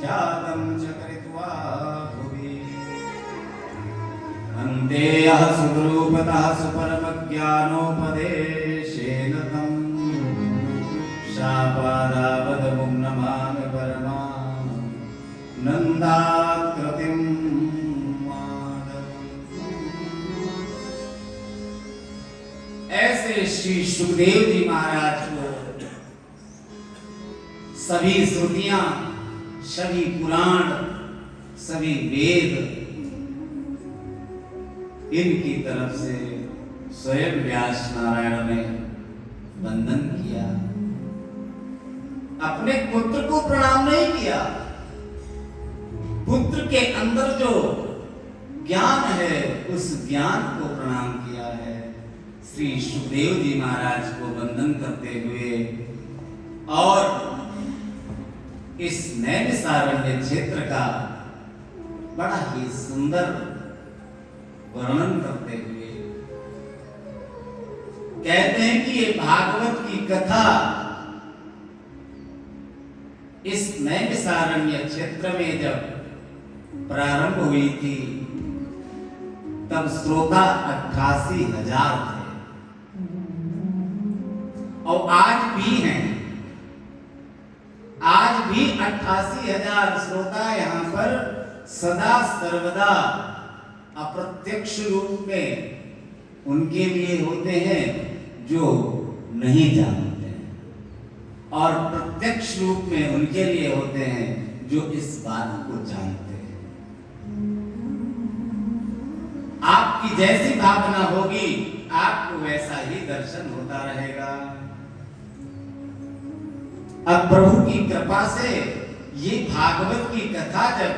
ख्यातं च कृत्वा भुवि अन्ते यः सुखरूपतः सुपरमज्ञानोपदेशेन तं शापादावदमुं नमामि परमानन्दाकृतिं माधवम्। ऐसे श्री सुखदेव जी महाराज को सभी श्रुतियां, सभी पुराण, सभी वेद इनकी तरफ से स्वयं व्यास नारायण ने वंदन किया। अपने पुत्र को प्रणाम नहीं किया, पुत्र के अंदर जो ज्ञान है उस ज्ञान को प्रणाम किया है। श्री सुखदेव जी महाराज को वंदन करते हुए और इस नैमिषारण्य क्षेत्र का बड़ा ही सुंदर वर्णन करते हुए कहते हैं कि ये भागवत की कथा इस नैमिषारण्य क्षेत्र में जब प्रारंभ हुई थी तब श्रोता 88,000 थे और आज भी हैं। आज भी 88,000 श्रोता यहाँ पर सदा सर्वदा अप्रत्यक्ष रूप में उनके लिए होते हैं जो नहीं जानते हैं, और प्रत्यक्ष रूप में उनके लिए होते हैं जो इस बात को जानते हैं। आपकी जैसी भावना होगी आपको वैसा ही दर्शन होता रहेगा। अब प्रभु की कृपा से ये भागवत की कथा जब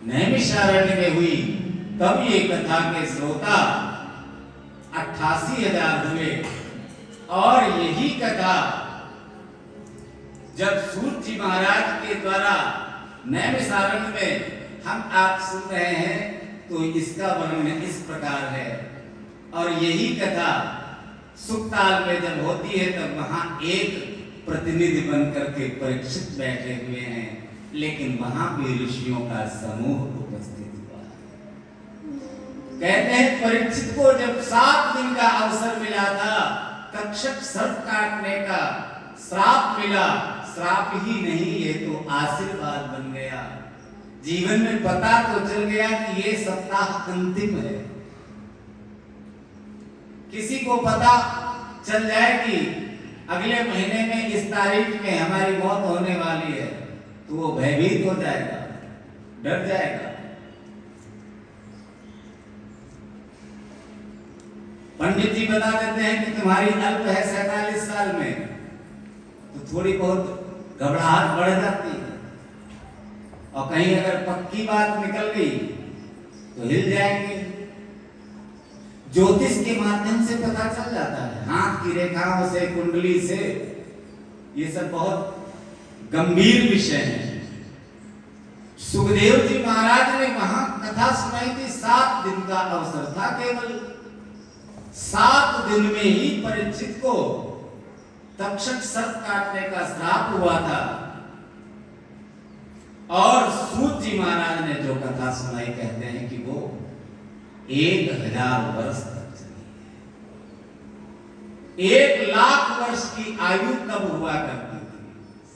नैमिषारण्य में हुई तब ये कथा के श्रोता 88,000 हुए, और यही कथा जब सूत जी महाराज के द्वारा नैमिषारण्य में हम आप सुन रहे हैं तो इसका वर्णन इस प्रकार है। और यही कथा सुखताल में जब होती है तब वहां एक प्रतिनिधि बनकर के परीक्षित बैठे हुए हैं, लेकिन वहां भी ऋषियों का समूह उपस्थित हुआ। कहते हैं परीक्षित को जब 7 दिन का अवसर मिला था, तक्षक सर्प काटने का श्राप मिला। श्राप ही नहीं, ये तो आशीर्वाद बन गया। जीवन में पता तो चल गया कि ये सप्ताह अंतिम है। किसी को पता चल जाए कि अगले महीने में इस तारीख में हमारी मौत होने वाली है तो वो भयभीत हो जाएगा, डर जाएगा। पंडित जी बता देते हैं कि तुम्हारी अल्प है 47 साल में, तो थोड़ी बहुत घबराहट बढ़ जाती है, और कहीं अगर पक्की बात निकल गई तो हिल जाएंगे। ज्योतिष के माध्यम से पता चल जाता है, हाथ की रेखाओं से, कुंडली से, ये सब बहुत गंभीर विषय है। सुखदेव जी महाराज ने वहां कथा सुनाई थी, 7 दिन का अवसर था केवल। 7 दिन में ही परीक्षित को तक्षक सर्प काटने का श्राप हुआ था, और सूत जी महाराज ने जो कथा सुनाई कहते हैं कि वो 1,000 वर्ष तक चली है। 1,00,000 वर्ष की आयु तब हुआ करती थी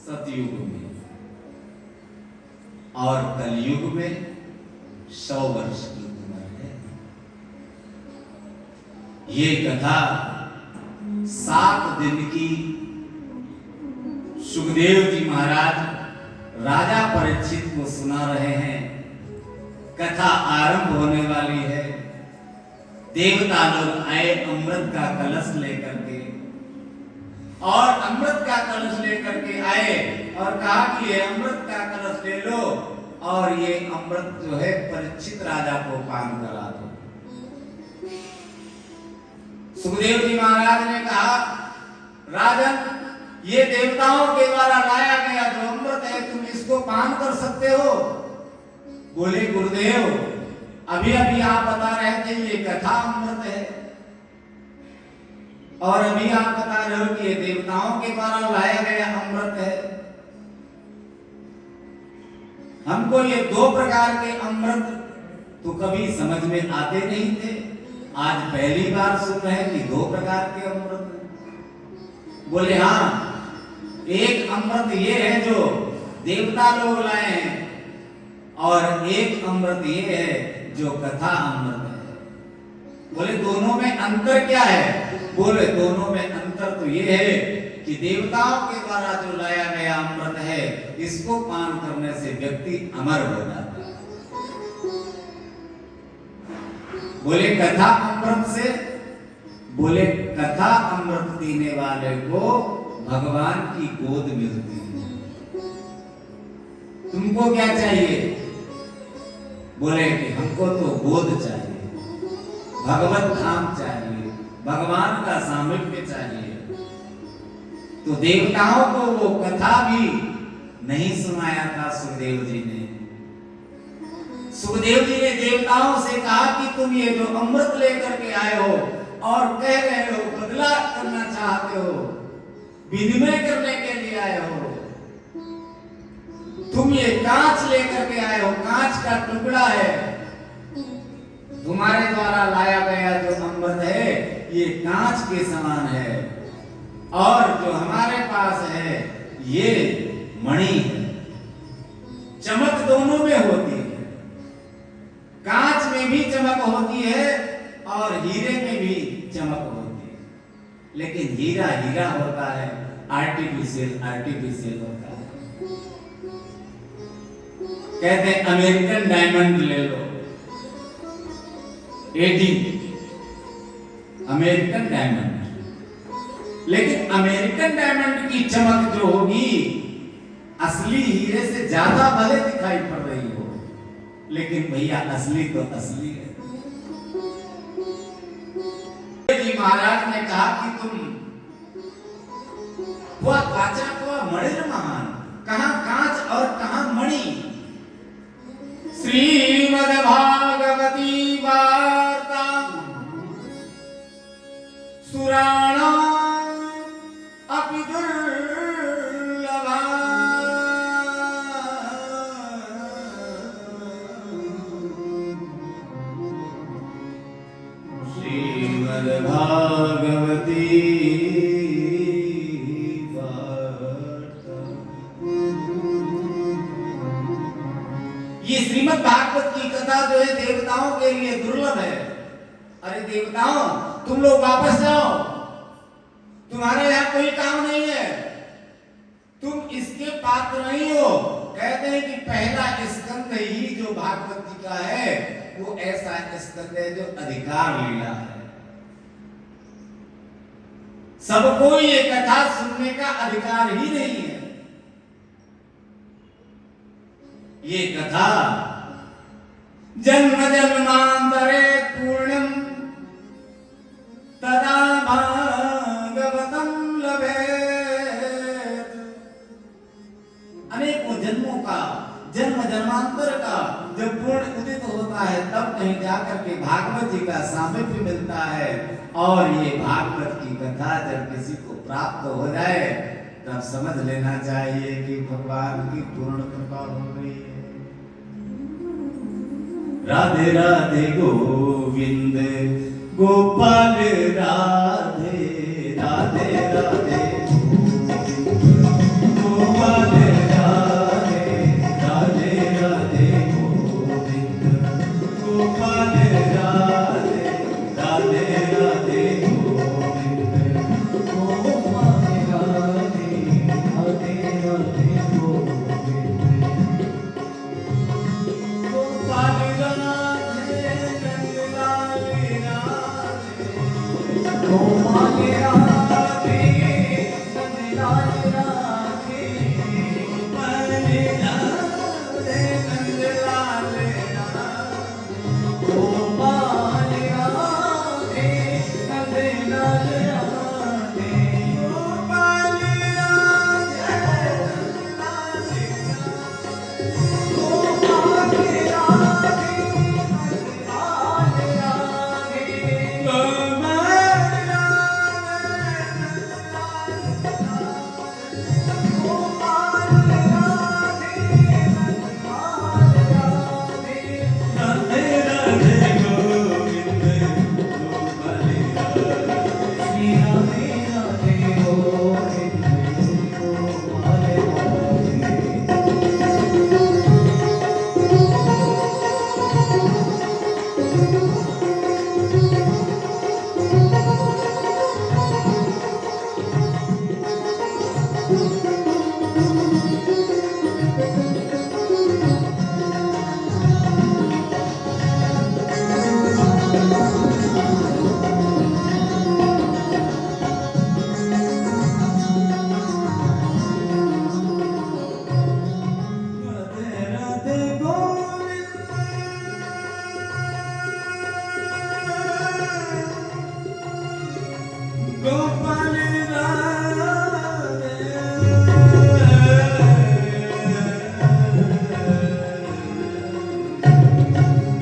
सतयुग में, और कलयुग में 100 वर्ष की उम्र है। ये कथा 7 दिन की सुखदेव जी महाराज राजा परीक्षित को सुना रहे हैं। कथा आरंभ होने वाली है। देवता लोग आए अमृत का कलश लेकर के, और अमृत का कलश लेकर के आए और कहा कि ये अमृत का कलश ले लो, और ये अमृत जो है परीक्षित राजा को पान करा दो। सुखदेव जी महाराज ने कहा, राजन, ये देवताओं के द्वारा लाया गया जो अमृत है, तुम इसको पान कर सकते हो? बोले, गुरुदेव, अभी अभी आप बता रहे थे ये कथा अमृत है, और अभी आप बता रहे हो कि ये देवताओं के द्वारा लाया गया अमृत है। हमको ये दो प्रकार के अमृत तो कभी समझ में आते नहीं थे, आज पहली बार सुन रहे हैं कि दो प्रकार के अमृत। बोले हाँ, एक अमृत ये है जो देवता लोग लाए हैं और एक अमृत ये है जो कथा अमृत है। बोले दोनों में अंतर क्या है? बोले दोनों में अंतर तो ये है कि देवताओं के द्वारा जो लाया गया अमृत है, इसको पान करने से व्यक्ति अमर हो जाता है। बोले कथा अमृत से, बोले कथा अमृत पीने वाले को भगवान की गोद मिलती है। तुमको क्या चाहिए? बोले कि हमको तो गोद चाहिए, भगवत धाम चाहिए, भगवान का सामिप्य चाहिए। तो देवताओं को वो कथा भी नहीं सुनाया था सुखदेव जी ने। सुखदेव जी ने देवताओं से कहा कि तुम ये जो अमृत लेकर के आए हो और कह रहे हो बदला करना चाहते हो, विनिमय करने के लिए आए हो, तुम ये कांच लेकर के आए हो, कांच का टुकड़ा है, तुम्हारे द्वारा लाया गया जो अमृत है ये कांच के समान है, और जो हमारे पास है ये मणि है। चमक दोनों में होती है, कांच में भी चमक होती है और हीरे में भी चमक होती है, लेकिन हीरा हीरा होता है, आर्टिफिशियल आर्टिफिशियल होता है। कहते हैं अमेरिकन डायमंड ले लो, एडी अमेरिकन डायमंड, लेकिन अमेरिकन डायमंड की चमक जो होगी असली हीरे से ज्यादा भले दिखाई पड़ रही हो, लेकिन भैया असली तो असली है। जी महाराज ने कहा कि तुम हुआ काचा हुआ मणिर महान, कहां कांच और कहां मणि। श्रीमद् भागवती वार्ता सुराणा अपि दुर्लभा, श्रीमद् भागवती वार्ता। ये श्रीमद् भागवत की कथा जो है देवताओं के लिए दुर्लभ है। अरे देवताओं, तुम लोग वापस जाओ, तुम्हारे यहां कोई काम नहीं है, तुम इसके पात्र नहीं हो। कहते हैं कि पहला स्कंद ही जो भागवत जी का है वो ऐसा स्कंद है जो अधिकार लीला है। सबको ये कथा सुनने का अधिकार ही नहीं है। ये कथा जन्म जन्मांतरे पूर्णम तदा भागवतम लभेत। अनेकों जन्मों का, जन्म जन्मांतर का जब पूर्ण उदित होता है तब कहीं जाकर के भागवत जी का सामिप्य मिलता है, और ये भागवत की कथा जब किसी को प्राप्त हो जाए तब समझ लेना चाहिए कि भगवान की पूर्ण कृपा हो गई है। राधे राधे गोविंद गोपाल राधे, राधे राधे गोपाल राधे, राधे राधे गोविंद गोपाल राधे, राधे राधे गोविंद गोपाल राधे, राधे राधे गोविंद गोपाल राधे, नंदलाल राधे, गोपाल राधे, गोपाल राधे राधे गोपाल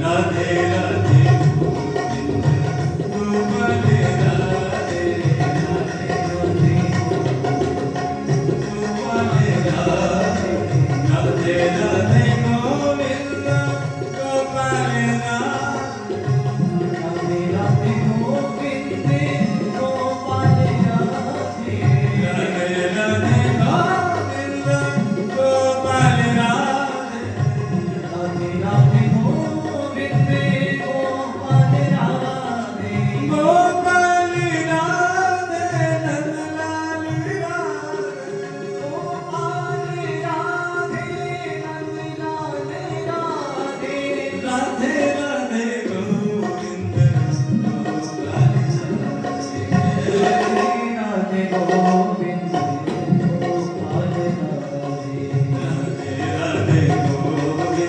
राधे राधे गोपाल राधे राधे राधे गोविंद गोपाल राधे राधे गोविंद गोपाल राधे राधे राधे गोविंद गोपाल राधे राधे राधे गोविंद गोपाल राधे गोपाल राधे नंदलाल राधे गोपाल राधे नंदलाल राधे राधे राधे गोविंद गोपाल राधे राधे गोविंद गोपाल राधे राधे राधे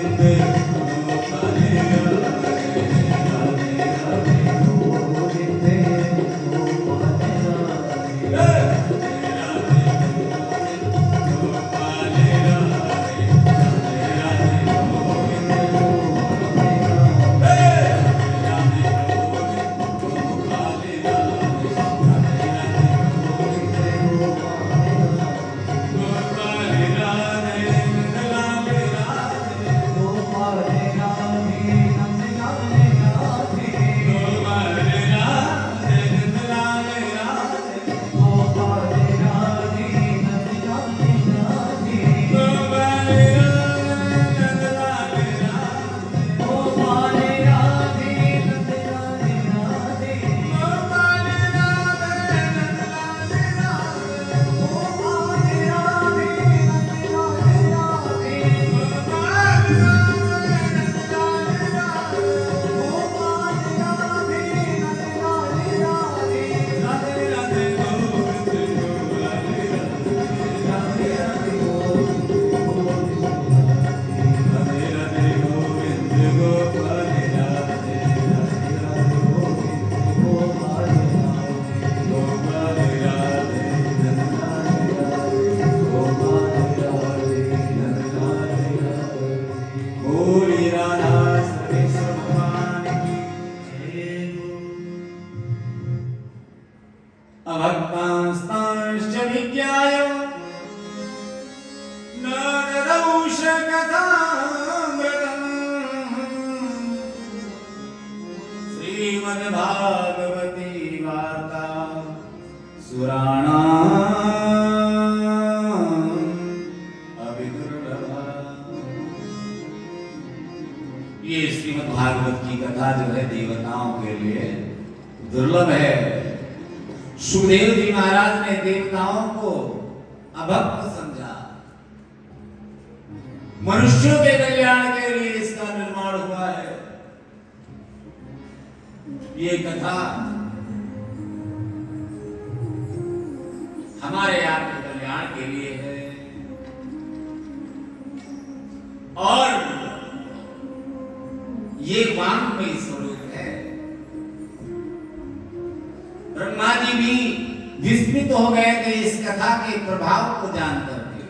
गोविंद गोपाल राधे राधे राधे गोविंद गोपाल राधे राधे राधे गोपाल राधे राधे राधे गोविंद बोली राधा सर्वेश्वर भगवान की जय हो। अभक्तांस्तांश्च विज्ञाय न ददौष कथामृतम् श्रीमद्भागवती वार्ता सुराणाम् अभिदुर्लभा। ये श्रीमद् भागवत की कथा जो है देवताओं के लिए दुर्लभ है। सुखदेव जी महाराज ने देवताओं को अभक्त समझा, मनुष्यों के कल्याण के लिए इसका निर्माण हुआ है। ये कथा हमारे आपके कल्याण के लिए है और ये वांगमय स्वरूप है। ब्रह्मा जी भी विस्मित हो गए थे इस कथा के प्रभाव को जान करके,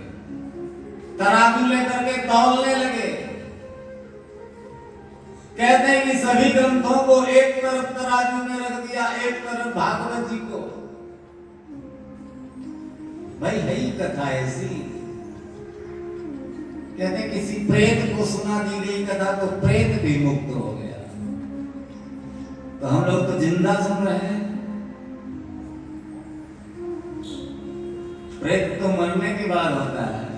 तराजू लेकर के तौलने लगे। कहते हैं कि सभी ग्रंथों को एक तरफ तराजू में रख दिया, एक तरफ भागवत जी को। भाई है ही कथा ऐसी। कहते किसी प्रेत को सुना दी गई कथा तो प्रेत भी मुक्त हो गया। तो हम लोग तो जिंदा सुन रहे हैं। प्रेत तो मरने के बाद होता है।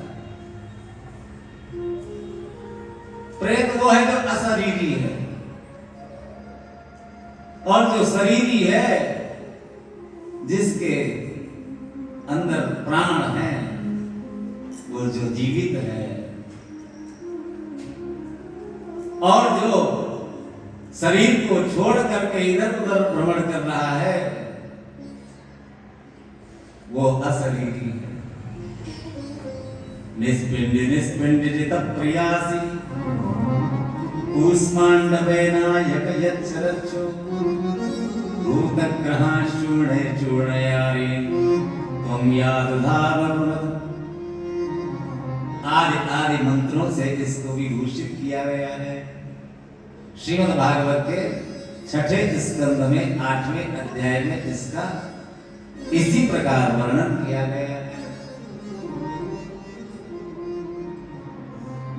प्रेत वो है जो अशरीरी है, और जो शरीरी है जिसके अंदर प्राण है, वो जो जीवित है, और जो शरीर को छोड़ करके इधर उधर भ्रमण कर रहा है, वो अशरीरी है। निष्पिंड निष्पिंडित प्रयासी कूष्मांडवेनायक यच्चरच्चो भूत भूतग्रहां चूर्ण चूर्णयारी त्वं यादधावमत। आदि आदि मंत्रों से इसको विभूषित किया गया है। श्रीमद् भागवत के छठे स्कंद में 8वें अध्याय में इसका इसी प्रकार वर्णन किया गया है।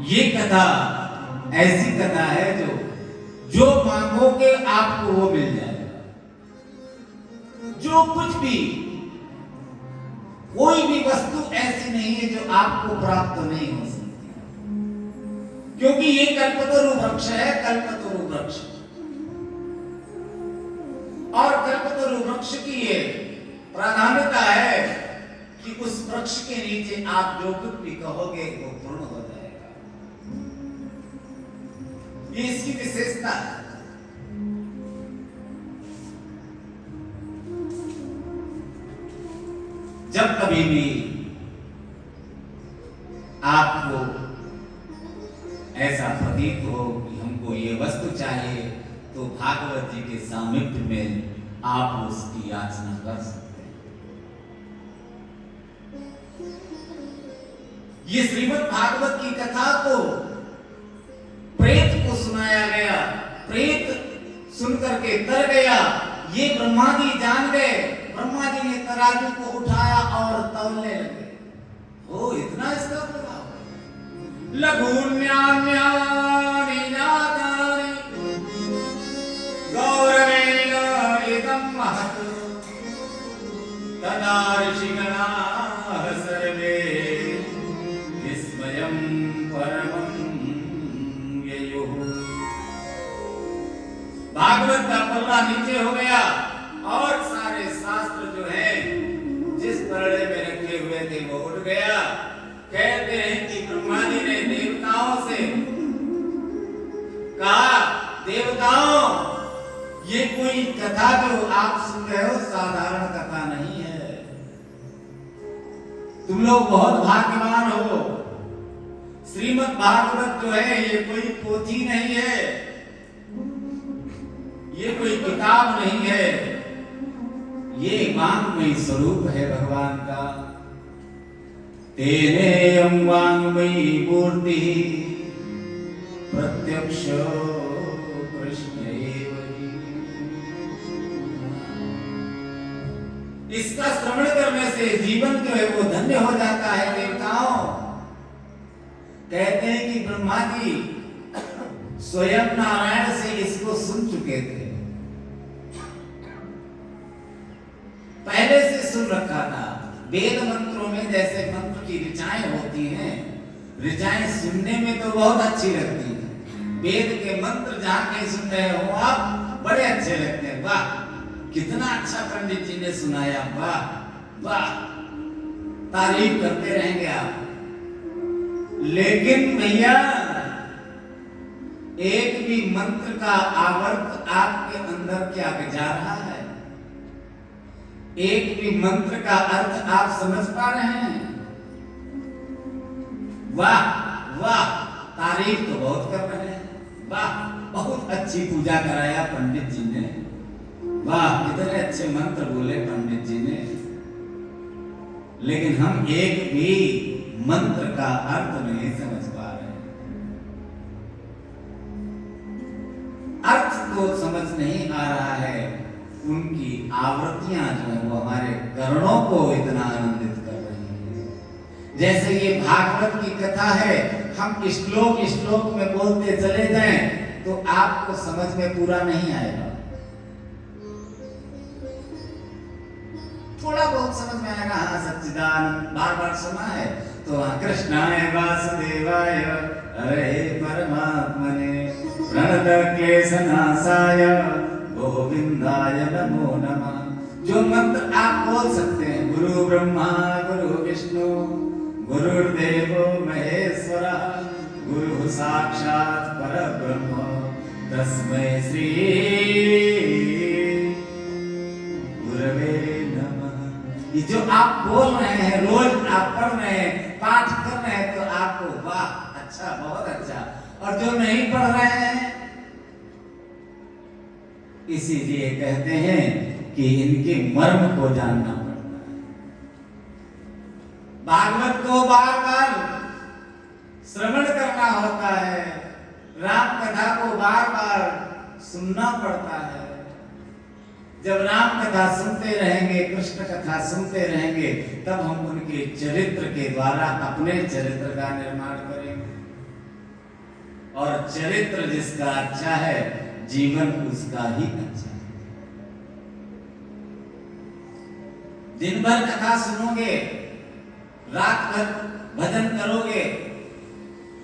ये कथा ऐसी कथा है जो मांगोगे आपको वो मिल जाएगा। जो कुछ भी, कोई भी वस्तु ऐसी नहीं है जो आपको प्राप्त नहीं हो सकती, क्योंकि ये कल्पतरु वृक्ष है। कल्पतरु वृक्ष और कल्पतरु वृक्ष की ये प्राधान्यता है कि उस वृक्ष के नीचे आप जो कुछ भी कहोगे वो पूर्ण हो जाएगा। ये इसकी विशेषता है। जब कभी भी आपको ऐसा प्रतीत हो कि हमको ये वस्तु चाहिए, तो भागवत जी के सामीप्य में आप उसकी याचना कर सकते हैं। ये श्रीमद् भागवत की कथा को प्रेत को सुनाया गया। प्रेत सुनकर के तर गया। ये ब्रह्मा जी जान गए। ब्रह्मा जी ने तराजू को उठाया और तौलने लगे। ओ इतना इसका प्रभाव। लघुन्यान्यानि नादानि गौरवेण इदं महत् तदा ऋषिगणाः सर्वे विस्मयं परमं ययुः। भागवत का पल्ला नीचे हो गया और सारे शास्त्र जो है जिस परड़े में रखे हुए थे वो उठ गया। कहते हैं कि ब्रह्मा जी ने देवताओं से कहा, देवताओं ये कोई कथा जो आप सुन रहे हो साधारण कथा नहीं है। तुम लोग बहुत भाग्यवान हो। श्रीमद् भागवत जो है ये कोई पोथी नहीं है, ये कोई किताब नहीं है, ये वांग्मयी स्वरूप है भगवान का। तेनेयं वांग्मयी मूर्ति प्रत्यक्ष कृष्ण एव हि। इसका श्रवण करने से जीवन जो है वो धन्य हो जाता है। देवताओं कहते हैं कि ब्रह्मा जी स्वयं नारायण से इसको सुन चुके थे, पहले से सुन रखा था। वेद मंत्रों में जैसे मंत्र की ऋचाएं होती हैं, ऋचाएं सुनने में तो बहुत अच्छी लगती हैं। वेद के मंत्र जहां कहीं सुन रहे हो आप, बड़े अच्छे लगते हैं। वाह कितना अच्छा पंडित जी ने सुनाया, वाह वाह, तारीफ करते रहेंगे आप। लेकिन भैया एक भी मंत्र का आवर्त आपके अंदर क्या जा रहा है? एक भी मंत्र का अर्थ आप समझ पा रहे हैं? वाह वाह, तारीफ तो बहुत कर रहे हैं। वाह बहुत अच्छी पूजा कराया पंडित जी ने। वाह कितने अच्छे मंत्र बोले पंडित जी ने। लेकिन हम एक भी मंत्र का अर्थ नहीं समझ पा रहे। अर्थ तो समझ नहीं आ रहा है। उनकी आवृत्तियां जो है वो हमारे कर्णों को इतना आनंदित कर रही है। जैसे ये भागवत की कथा है, हम श्लोक श्लोक में बोलते चले जाएं तो आपको समझ में पूरा नहीं आएगा। थोड़ा बहुत समझ में आएगा, हाँ सच्चिदानंद बार बार सुना है तो हाँ, कृष्णाय वासुदेवाय हरे परमात्मने प्रणत क्लेशनाशाय गोविंदाय नमो नमः। जो मंत्र आप बोल सकते हैं, गुरु ब्रह्मा गुरु विष्णु गुरुर्देवो महेश्वरः गुरु साक्षात् परब्रह्म तस्मै श्री गुरवे नमः। ये जो आप बोल रहे हैं, रोज आप पढ़ रहे हैं, पाठ कर रहे हैं, तो आपको वाह अच्छा, बहुत अच्छा। और जो नहीं पढ़ रहे हैं, इसीलिए कहते हैं कि इनके मर्म को जानना पड़ता है। भागवत को बार बार श्रवण करना होता है, राम कथा को बार बार सुनना पड़ता है। जब राम कथा सुनते रहेंगे, कृष्ण कथा सुनते रहेंगे, तब हम उनके चरित्र के द्वारा अपने चरित्र का निर्माण करेंगे। और चरित्र जिसका अच्छा है, जीवन उसका ही अच्छा है। दिन भर कथा सुनोगे, रात भर भजन करोगे,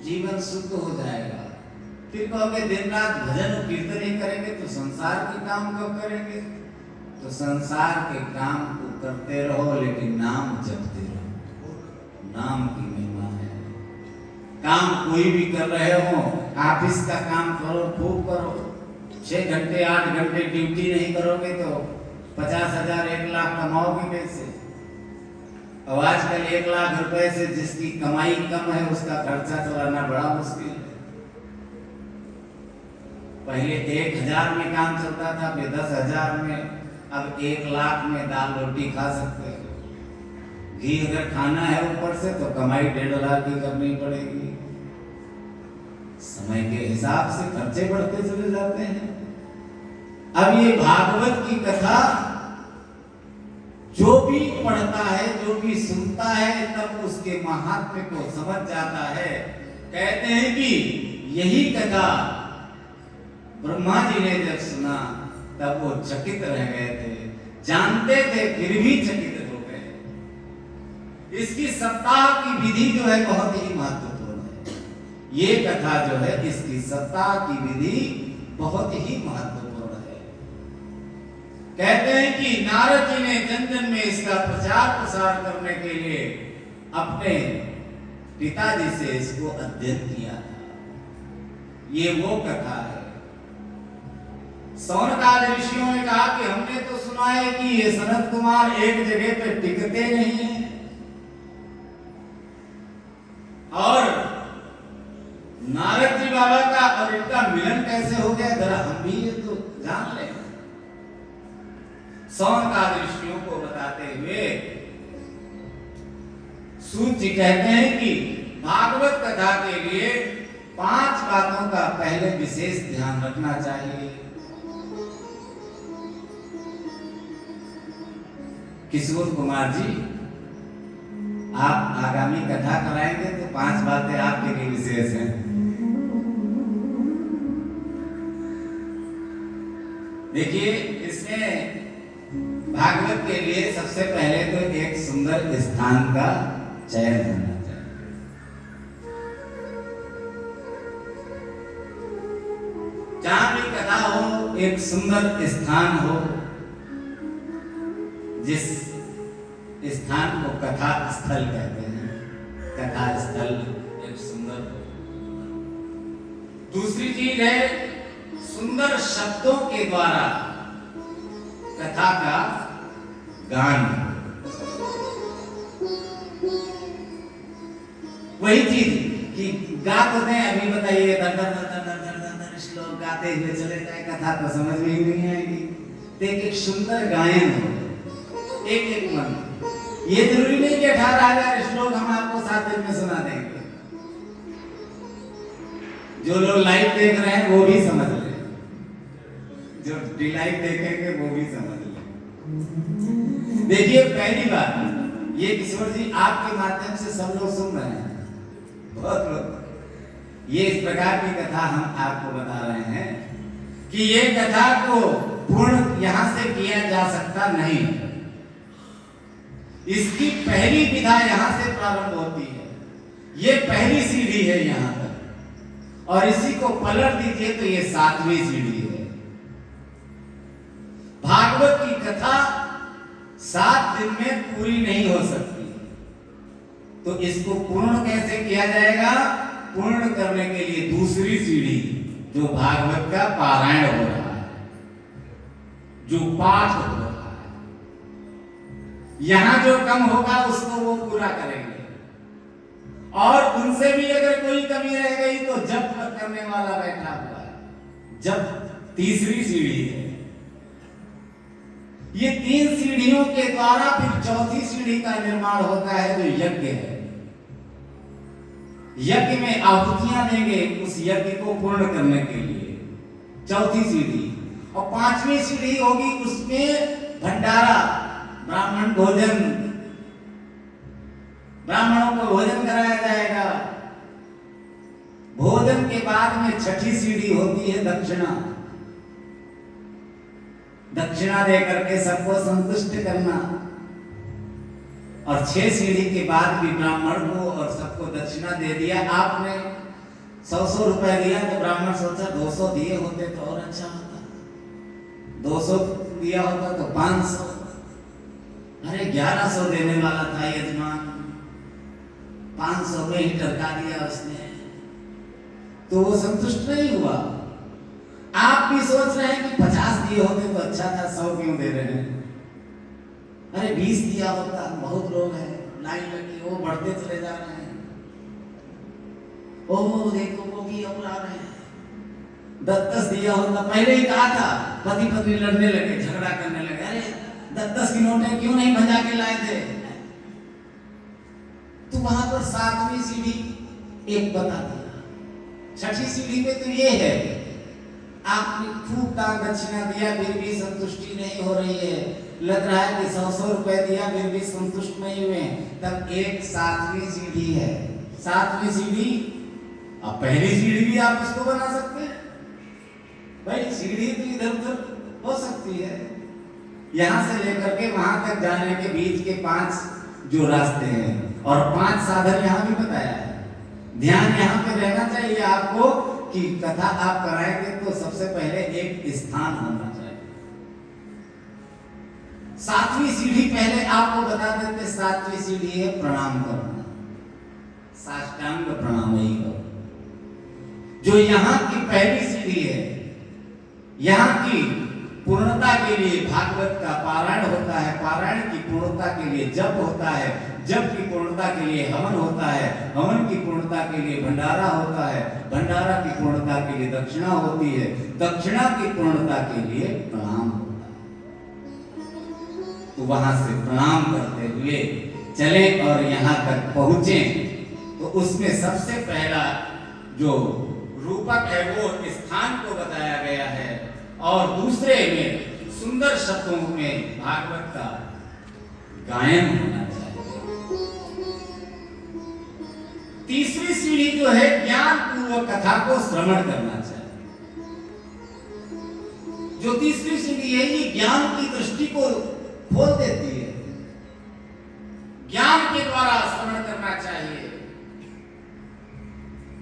जीवन शुद्ध हो जाएगा। फिर कहोगे दिन रात भजन और कीर्तन ही करेंगे तो संसार के काम कब करेंगे? तो संसार के काम को करते रहो, लेकिन नाम जपते रहो। नाम की महिमा है। काम कोई भी कर रहे हो, ऑफिस का काम करो, खूब करो। 6 घंटे 8 घंटे ड्यूटी नहीं करोगे तो 50,000 1 लाख कमाओगे कैसे? और आजकल 1 लाख रुपए से जिसकी कमाई कम है, उसका खर्चा चलाना बड़ा मुश्किल है। पहले 1,000 में काम चलता था, फिर 10,000 में, अब 1 लाख में दाल रोटी खा सकते हो। घी अगर खाना है ऊपर से तो कमाई 1.5 लाख की करनी पड़ेगी। समय के हिसाब से खर्चे बढ़ते चले जाते हैं। अब ये भागवत की कथा जो भी पढ़ता है, जो भी सुनता है, तब उसके महात्म्य को समझ जाता है। कहते हैं कि यही कथा ब्रह्मा जी ने जब सुना तब वो चकित रह गए थे। जानते थे फिर भी चकित हो गए। इसकी सप्ताह की विधि जो है बहुत ही महत्वपूर्ण है। ये कथा जो है, इसकी सप्ताह की विधि बहुत ही महत्वपूर्ण है। कहते हैं कि नारद जी ने जन जन में इसका प्रचार प्रसार करने के लिए अपने पिताजी से इसको अध्ययन किया था। ये वो कथा है। सौनकादि ऋषियों ने कहा कि हमने तो सुना है कि ये सनत कुमार एक जगह पे टिकते नहीं है, और नारद जी बाबा का और इनका मिलन कैसे हो गया, जरा हम भी ये तो जान लें। सौनकादि ऋषियों को बताते हुए सूत जी कहते हैं कि भागवत कथा के लिए 5 बातों का पहले विशेष ध्यान रखना चाहिए। किशोर कुमार जी, आप आगामी कथा कराएंगे तो 5 बातें आपके लिए विशेष हैं। देखिए, इसमें भागवत के लिए सबसे पहले तो एक सुंदर स्थान का चयन होना चाहिए। जहां भी कथा हो, एक सुंदर स्थान हो, जिस स्थान को कथा स्थल कहते हैं। कथा स्थल एक सुंदर। दूसरी चीज है, सुंदर शब्दों के द्वारा कथा का गान। वही चीज कि गा तो दें, अभी बताइए धर धर धर धर धर धर धर श्लोक गाते हुए चले जाए, कथा तो समझ में ही नहीं आएगी। तो एक सुंदर गायन हो, एक एक मन। ये जरूरी नहीं कि 18,000 श्लोक हम आपको 7 दिन में सुना देंगे। जो लोग लाइव देख रहे हैं वो भी समझ ले, जो लाइव देखेंगे वो भी समझ ले। देखिए, पहली बात, ये किशोर जी आपके माध्यम से सब लोग सुन रहे हैं, बहुत लोग। ये इस प्रकार की कथा हम आपको बता रहे हैं कि ये कथा को पूर्ण यहां से किया जा सकता नहीं। इसकी पहली विधा यहां से प्रारंभ होती है। ये पहली सीढ़ी है यहां तक, और इसी को पलट दीजिए तो ये 7वीं सीढ़ी है। भागवत की कथा 7 दिन में पूरी नहीं हो सकती, तो इसको पूर्ण कैसे किया जाएगा? पूर्ण करने के लिए दूसरी सीढ़ी, जो भागवत का पारायण हो रहा है, जो पाठ हो रहा है, यहां जो कम होगा उसको वो पूरा करेंगे। और उनसे भी अगर कोई कमी रह गई तो जप करने वाला बैठा हुआ है। जब तीसरी सीढ़ी है, ये 3 सीढ़ियों के द्वारा फिर चौथी सीढ़ी का निर्माण होता है जो यज्ञ है। यज्ञ में आहुतियां देंगे उस यज्ञ को पूर्ण करने के लिए, चौथी सीढ़ी। और 5वीं सीढ़ी होगी, उसमें भंडारा, ब्राह्मण भोजन, ब्राह्मणों को भोजन कराया जाएगा। भोजन के बाद में छठी सीढ़ी होती है दक्षिणा। दक्षिणा देकर के सबको संतुष्ट करना। और 6 सीढ़ी के बाद भी ब्राह्मण को और सबको दक्षिणा दे दिया आपने, 100 रुपए दिया तो ब्राह्मण सोचा 200 दिए होते तो और अच्छा होता, 200 दिया होता तो 500, अरे 1100 देने वाला था यजमान, 500 में ही टरका दिया उसने, तो वो संतुष्ट नहीं हुआ। आप भी सोच रहे हैं कि 50 दिए होते तो अच्छा था, 100 क्यों दे रहे हैं? अरे 20 दिया होता, बहुत लोग हैं, लाइन लगी, वो बढ़ते चले जा रहे हैं, ओह देखो वो भी अब आ रहे हैं। 10 दिया होता, पहले ही कहा था, पति पत्नी लड़ने लगे, झगड़ा करने लगे, अरे 10 की नोटें क्यों नहीं भंजा के लाए थे? तो वहां पर 7वीं सीढ़ी एक बता दिया। छठी सीढ़ी पे तो ये है, आपने खूब दान दक्षिणा दिया फिर भी संतुष्टि नहीं हो रही है, लग रहा है कि 100 रुपए दिया फिर भी संतुष्ट नहीं हुए, तब एक 7वीं सीढ़ी है। 7वीं सीढ़ी, अब पहली सीढ़ी भी आप इसको बना सकते हैं भाई, सीढ़ी तो इधर उधर हो सकती है। यहां से लेकर के वहां तक जाने के बीच के 5 जो रास्ते हैं और 5 साधन यहां भी बताया है। ध्यान यहां पे रहना चाहिए आपको कि कथा आप कराएंगे तो सबसे पहले एक स्थान होना चाहिए। 7वीं सीढ़ी पहले आपको बता देते, 7वीं सीढ़ी है प्रणाम करना, साष्टांग प्रणाम ही करो। जो यहाँ की पहली सीढ़ी है, यहाँ की पूर्णता के लिए भागवत का पारायण होता है, पारायण की पूर्णता के लिए जप होता है, जप की पूर्णता के लिए हवन होता है, हवन की पूर्णता के लिए भंडारा होता है, भंडारा की पूर्णता के लिए दक्षिणा होती है, दक्षिणा की पूर्णता के लिए प्रणाम होता है। तो वहां से प्रणाम करते हुए चले और यहाँ तक पहुंचे, तो उसमें सबसे पहला जो रूपक है वो स्थान को बताया गया है, और दूसरे में सुंदर शब्दों में भागवत का गायन होना चाहिए। तीसरी सीढ़ी जो है ज्ञान पूर्वक कथा को श्रवण करना चाहिए। जो तीसरी सीढ़ी है ये ज्ञान की दृष्टि को खोल देती है, ज्ञान के द्वारा श्रवण करना चाहिए।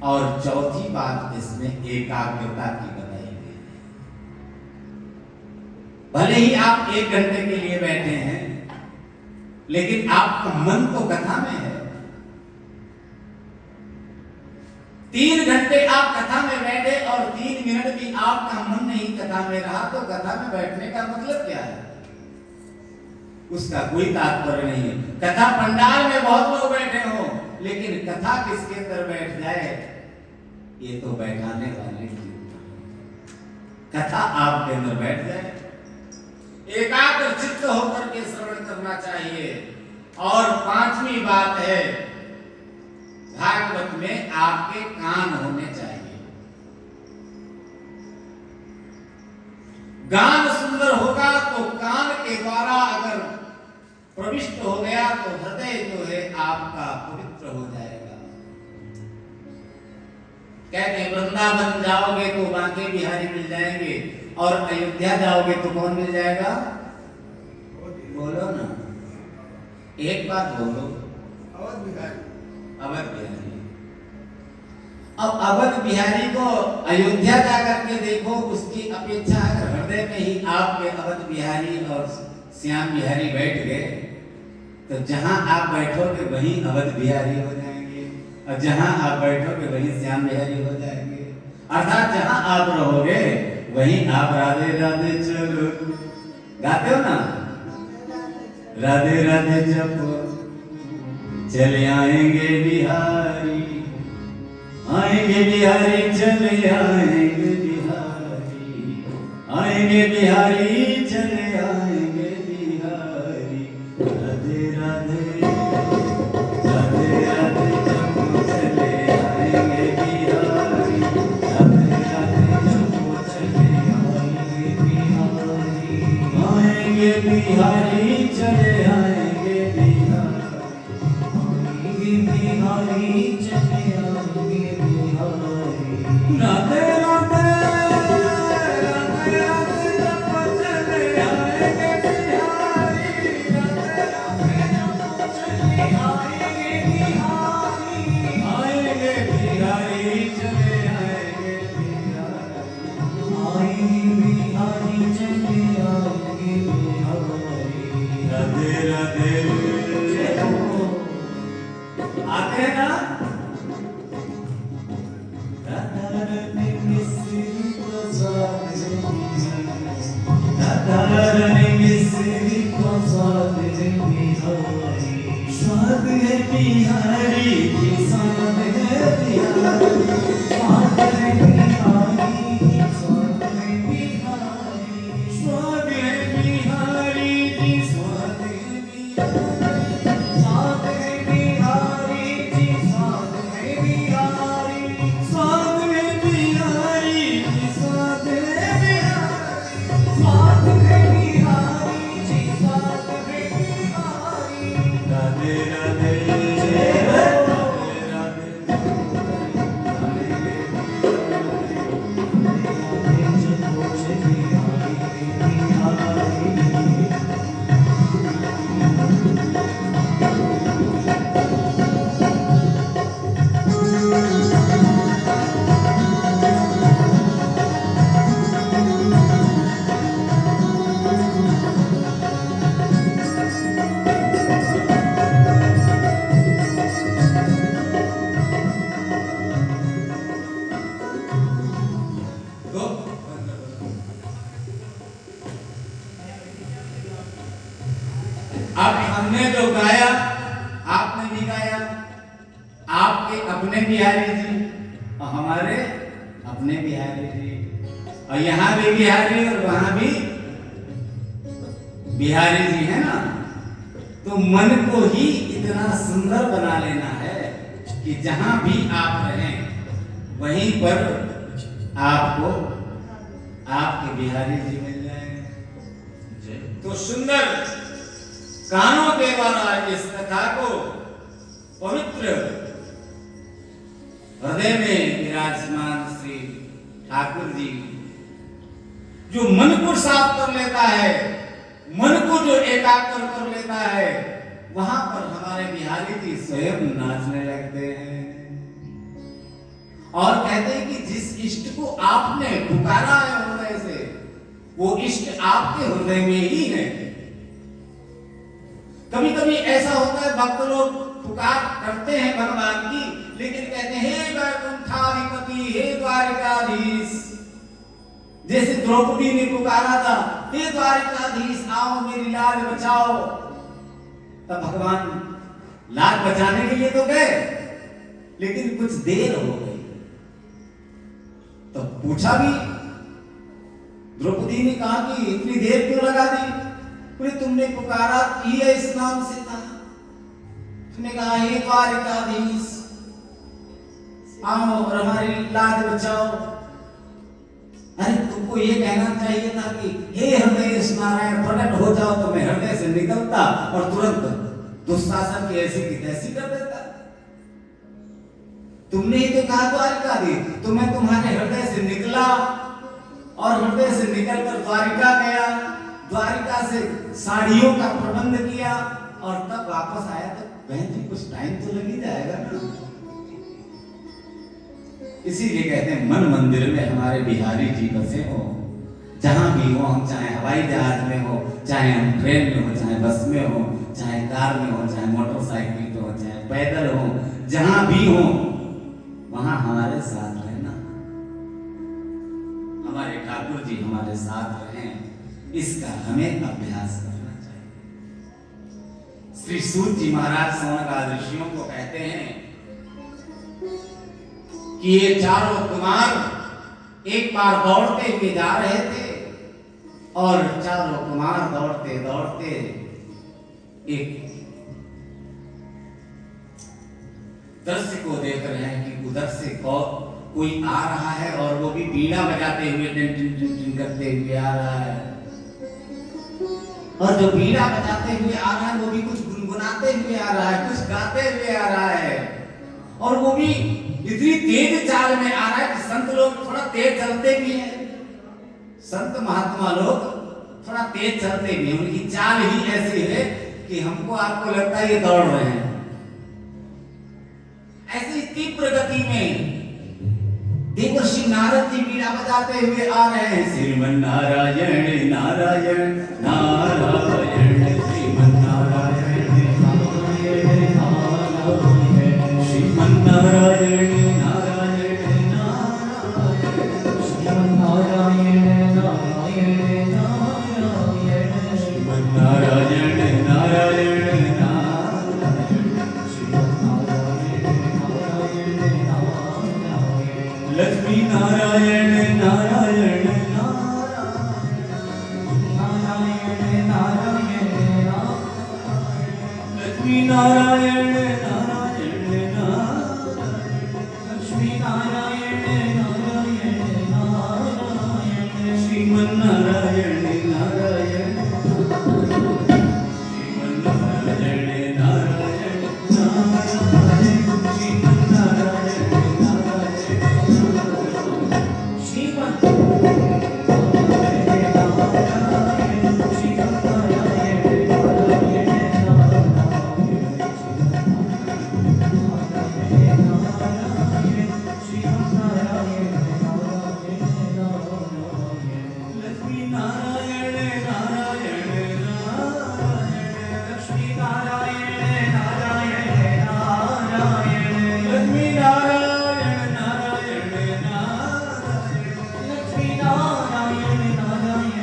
और चौथी बात इसमें एकाग्रता की बताई गई है। भले ही आप 1 घंटे के लिए बैठे हैं, लेकिन आपका मन तो कथा में है। 3 घंटे आप कथा में बैठे और 3 मिनट भी आपका मन नहीं कथा में रहा, तो कथा में बैठने का मतलब क्या है? उसका कोई तात्पर्य नहीं है। कथा पंडाल में बहुत लोग बैठे हो, लेकिन कथा किसके अंदर बैठ जाए, ये तो बैठाने वाले की कथा आपके अंदर बैठ जाए। एकाग्र चित्त होकर के श्रवण करना चाहिए। और 5वीं बात है, भागवत में आपके कान होने चाहिए। गान सुंदर होगा तो कान के द्वारा अगर प्रविष्ट हो गया तो हृदय जो है आपका पवित्र हो जाएगा। कहते हैं वृंदावन जाओगे तो बांके बिहारी मिल जाएंगे, और अयोध्या जाओगे तो कौन मिल जाएगा? बोलो ना, एक बात बोलो, अवध बिहारी। अवध बिहारी। अब अवध बिहारी को अयोध्या जाकर के देखो, उसकी अपेक्षा अगर हृदय में ही आपके अवध बिहारी और श्याम बिहारी बैठ गए, तो जहां आप बैठोगे वहीं अवध बिहारी हो जाएंगे, और जहां आप बैठोगे वहीं श्याम बिहारी हो जाएंगे। अर्थात जहां आप रहोगे वहीं आप राधे राधे चलो गाते हो ना, राधे राधे जपो चले आएंगे बिहारी, आएंगे बिहारी चले आएंगे बिहारी, आएंगे बिहारी चले आएंगे। राधे राधे राधे राधे जम्मू चले आएंगे बिहारी, राधे राधे जम्मू चले आएंगे बिहारी, आएंगे बिहारी चले आएंगे बिहारी, आएंगे बिहारी चले आएंगे बिहारी, राधे राधे आते हैं ना। राधारनी मिश्री को स्वाद है बिहारी, स्वाद है बिहारी की स्वाद है बिहारी, स्वाद है बिहारी की स्वाद है बिहारी, स्वाद है बिहारी की स्वाद है बिहारी, स्वाद है बिहारी की स्वाद है बिहारी, स्वाद है बिहारी की स्वाद है बिहारी, राधे राधे अब हमने जो गाया आपने भी गाया, आपके अपने बिहारी जी और हमारे अपने बिहारी जी, और यहाँ भी बिहारी और वहां भी बिहारी जी है ना। तो मन को ही इतना सुंदर बना लेना है कि जहां भी आप रहें वहीं पर आपको आपके बिहारी जी मिल जाएंगे। तो सुंदर कानों के द्वारा इस कथा को पवित्र हृदय में विराजमान श्री ठाकुर जी जो मन को साफ कर लेता है, मन को जो एकाग्र कर लेता है, वहां पर हमारे बिहारी जी स्वयं नाचने लगते हैं और कहते हैं कि जिस इष्ट को आपने पुकारा है हृदय से, वो इष्ट आपके हृदय में ही है। कभी कभी ऐसा होता है भक्त लोग पुकार करते हैं भगवान की, लेकिन कहते हैं हे वैकुंठाधिपति, हे द्वारिकाधीश, जैसे द्रौपदी ने पुकारा था हे द्वारिकाधीश आओ मेरी लाज बचाओ, तब भगवान लाज बचाने के लिए तो गए, लेकिन कुछ देर हो गई। तो पूछा भी, द्रौपदी ने कहा कि इतनी देर क्यों लगा दी? बोले तुमने पुकारा ही है इस नाम से था, तुमने कहा हे द्वारिकाधीश आओ और हमारी लाज बचाओ। अरे तुमको ये कहना चाहिए था कि हे हृदय नारायण प्रकट हो जाओ, तो मैं हृदय से निकलता और तुरंत दुशासन की ऐसी की तैसी कर देता। तुमने ही तो कहा द्वारिकाधीश, तो मैं तुम्हारे हृदय से निकला और हृदय से निकलकर द्वारिका गया, द्वारिका से साड़ियों का प्रबंध किया और तब वापस आया। तो बहन जी कुछ टाइम तो लग ही जाएगा ना। इसीलिए कहते हैं मन मंदिर में हमारे बिहारी जी बसे हो, जहां भी हो, हम चाहे हवाई जहाज में हो, चाहे हम ट्रेन में हो, चाहे बस में हो, चाहे कार में हो, चाहे मोटरसाइकिल पे हो, चाहे पैदल हो, जहां भी हो वहां हमारे साथ रहना, हमारे ठाकुर जी हमारे साथ रहें, इसका हमें अभ्यास करना चाहिए। श्री सूत जी महाराज सौनकादि ऋषियों को कहते हैं कि ये चारों कुमार एक बार दौड़ते हुए जा रहे थे और चारों कुमार दौड़ते दौड़ते एक दृश्य को देख रहे हैं कि उधर से कोई आ रहा है और वो भी बीड़ा बजाते हुए टिन टिन टिन टिन करते हुए आ रहा है। और जो बीड़ा बजाते हुए आ रहा है वो भी कुछ गुनगुनाते हुए आ रहा है, कुछ गाते हुए आ रहा है। और वो भी इतनी तेज चाल में आ रहा है कि संत लोग थोड़ा तेज चलते भी हैं। संत महात्मा लोग थोड़ा तेज चलते भी हैं। उनकी चाल ही ऐसी है कि हमको आपको लगता है ये दौड़ रहे हैं। ऐसी तीव्र गति में देवर्षि नारद जी बीड़ा बजाते हुए आ रहे हैं। श्रीमन्नारायण नारायण नारायण श्रीमन्नारायण नारायण नारायण श्रीमन्नारायण नारायण नारायण श्रीमन्नारायण नारायण नारायण श्रीमन्नारायण नारायण लक्ष्मी नारायण नारायण नारायण नारायण लक्ष्मी नारायण नारायण लक्ष्मी नारायण नारायण नारायण श्रीमन्नारायण नारायण श्रीमन्नारायण नारायण नारायण श्रीमन्नारायण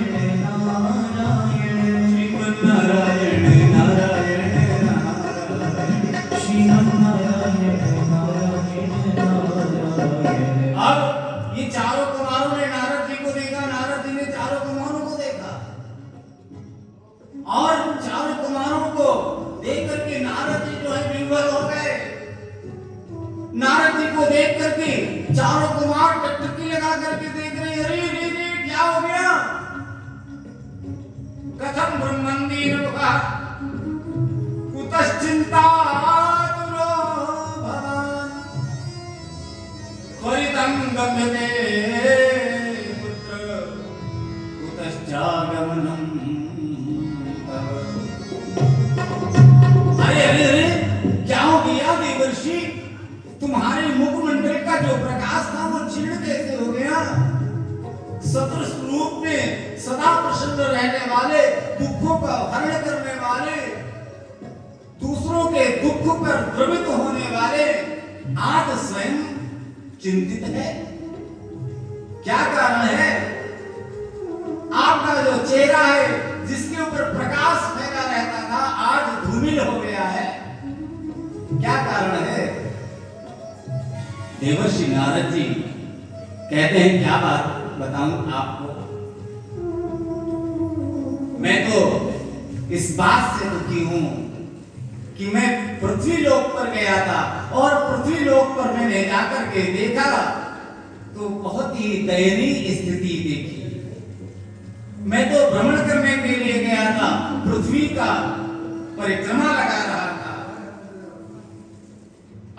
नारद जी को देख करके चारों कुमार टकटकी लगा करके देख रहे हैं। अरे क्या हो गया? कथम ब्रह्मंदीर कुतश्चिंता त्वरितं गम्यते पुत्र कुतश्चागमनम् तव। अरे क्या हो गया देवर्षि? तुम्हारे मुखमंडल का जो प्रकाश था वो क्षीण कैसे हो गया? सदृश रूप में सदा प्रसन्न रहने वाले, दुखों का हरण करने वाले, दूसरों के दुख पर द्रवित होने वाले आज स्वयं चिंतित है। क्या कारण है? आपका जो चेहरा है जिसके ऊपर प्रकाश फैला रहता था आज धूमिल हो गया है। क्या कारण है? देवर्षि नारद जी कहते हैं क्या बात बताऊं आपको। मैं तो इस बात से दुखी हूं कि मैं पृथ्वी लोक पर गया था और पृथ्वी लोक पर मैंने जाकर के देखा तो बहुत ही दयनीय स्थिति देखी। मैं तो भ्रमण करने के लिए गया था, पृथ्वी का परिक्रमा लगा रहा था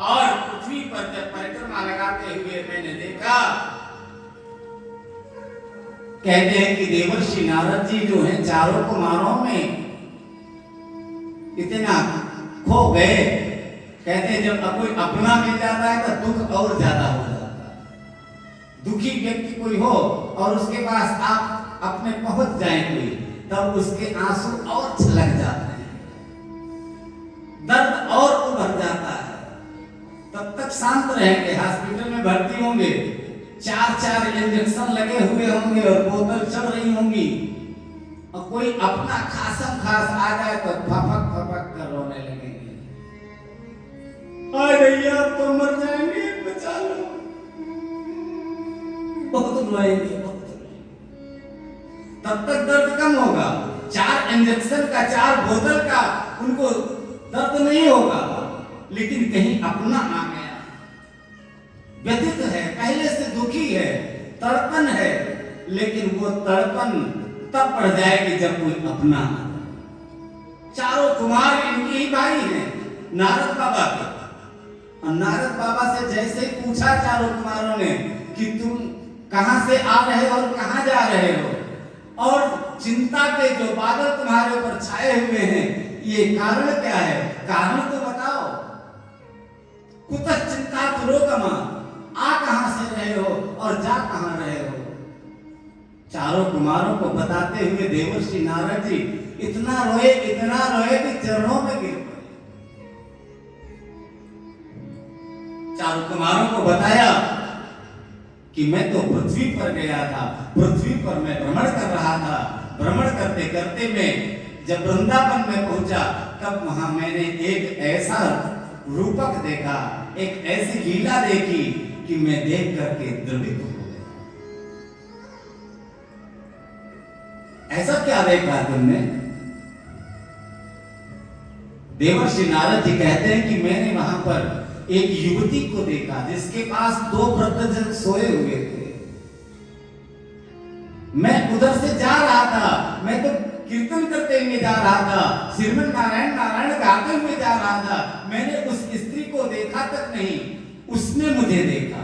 और पृथ्वी पर जब परिक्रमा लगाते हुए मैंने देखा, कहते हैं कि देवर्षि नारद जी जो है चारों कुमारों में इतना खो गए। कहते हैं जब कोई अपना मिल जाता है तो दुख और ज्यादा हो जाता है। दुखी व्यक्ति कोई हो और उसके पास आप अपने पहुंच जाए कोई, तब उसके आंसू और छलक जाते हैं, दर्द और उभर जाता है। तब तक शांत रहेंगे, हॉस्पिटल में भर्ती होंगे, 4 इंजेक्शन लगे हुए होंगे और बोतल चल रही होंगी और कोई अपना खासम खास आ जाए तो फपक फपक कर रोने लगेंगे। हाय भैया अब तो मर जाएंगे, बचा लो। बहुत रोएंगे, तब तक दर्द कम होगा। 4 इंजेक्शन का, 4 बोतल का उनको दर्द नहीं होगा, लेकिन कहीं अपना आ गया, व्यथित है, पहले से दुखी है, तड़पन है, लेकिन वो तड़पन तब बढ़ जाएगी जब कोई अपना। चारों कुमार इनके ही भाई हैं, नारद बाबा के। और नारद बाबा से जैसे ही पूछा चारों कुमारों ने कि तुम कहां से आ रहे हो और कहां जा रहे हो, और चिंता के जो बादल तुम्हारे ऊपर छाए हुए हैं, ये कारण क्या है? कारण तो बताओ। कुतः चिंता तुरोगमा, आ कहां से रहे हो और जा कहां रहे हो? चारों कुमारों को बताते हुए देवर्षि नारद जी इतना रोए कि चरणों में गिर पड़े। चारों कुमारों को बताया कि मैं तो पृथ्वी पर गया था, पृथ्वी पर मैं भ्रमण कर रहा था, भ्रमण करते करते मैं जब वृंदावन में पहुंचा, तब वहां मैंने एक ऐसा रूपक देखा, एक ऐसी लीला देखी कि मैं देख करके द्रवित हो गया। ऐसा क्या देखा तुमने? देवर्षि नारद जी कहते हैं कि मैंने वहां पर एक युवती को देखा जिसके पास 2 वृद्धजन सोए हुए थे। मैं उधर से जा रहा था, मैं तो कीर्तन करते हुए जा रहा था, श्रीमन नारायण नारायण गाते हुए जा रहा था। मैंने उस स्त्री को देखा तक नहीं, उसने मुझे देखा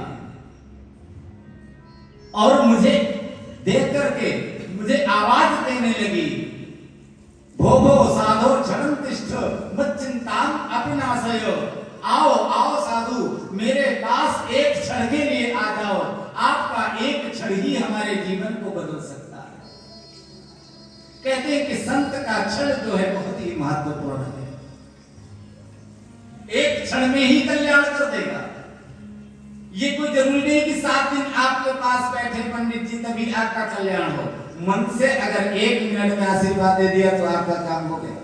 और मुझे देख करके मुझे आवाज देने लगी, भो भो साधो क्षणं तिष्ठ मच्चिंताम अपिनाशयो। आओ आओ साधु, मेरे पास एक क्षण के लिए आ जाओ, आपका एक क्षण ही हमारे जीवन को बदल सकता है। कहते हैं कि संत का क्षण जो है बहुत ही महत्वपूर्ण है, एक क्षण में ही कल्याण कर देगा। ये कोई जरूरी नहीं कि 7 दिन आपके पास बैठे पंडित जी तभी आपका कल्याण हो। मन से अगर 1 मिनट में आशीर्वाद दे दिया तो आपका काम हो गया।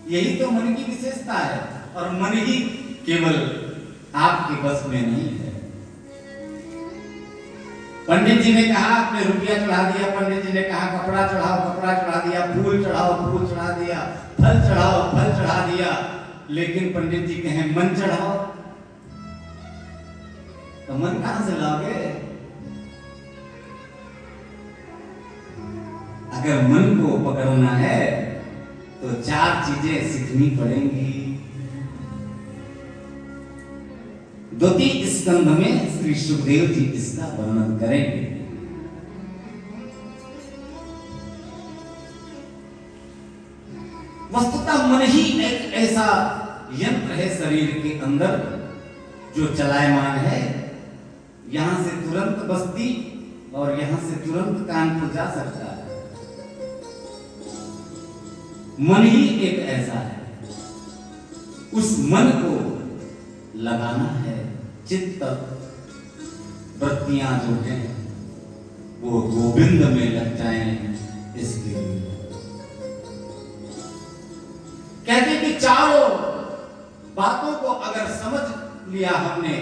यही तो मन की विशेषता है, और मन ही केवल आपके बस में नहीं है। पंडित जी ने कहा आपने रुपया चढ़ा दिया, पंडित जी ने कहा कपड़ा चढ़ाओ, कपड़ा चढ़ा दिया, फूल चढ़ाओ, फूल चढ़ा दिया, फल चढ़ाओ, फल चढ़ा दिया, लेकिन पंडित जी कहें मन चढ़ाओ, तो मन कहां से लाओगे? अगर मन को पकड़ना है तो 4 चीजें सीखनी पड़ेंगी। 2 स्कंध में श्री सुखदेव जी इसका वर्णन करेंगे। वस्तुतः मन ही एक ऐसा यंत्र है शरीर के अंदर जो चलायमान है। यहां से तुरंत बस्ती और यहां से तुरंत कानपुर जा सकता है। मन ही एक ऐसा है, उस मन को लगाना है। चित्त वृत्तियां जो हैं वो गोविंद में लग जाएं, इसके लिए कहते कि चारों बातों को अगर समझ लिया हमने,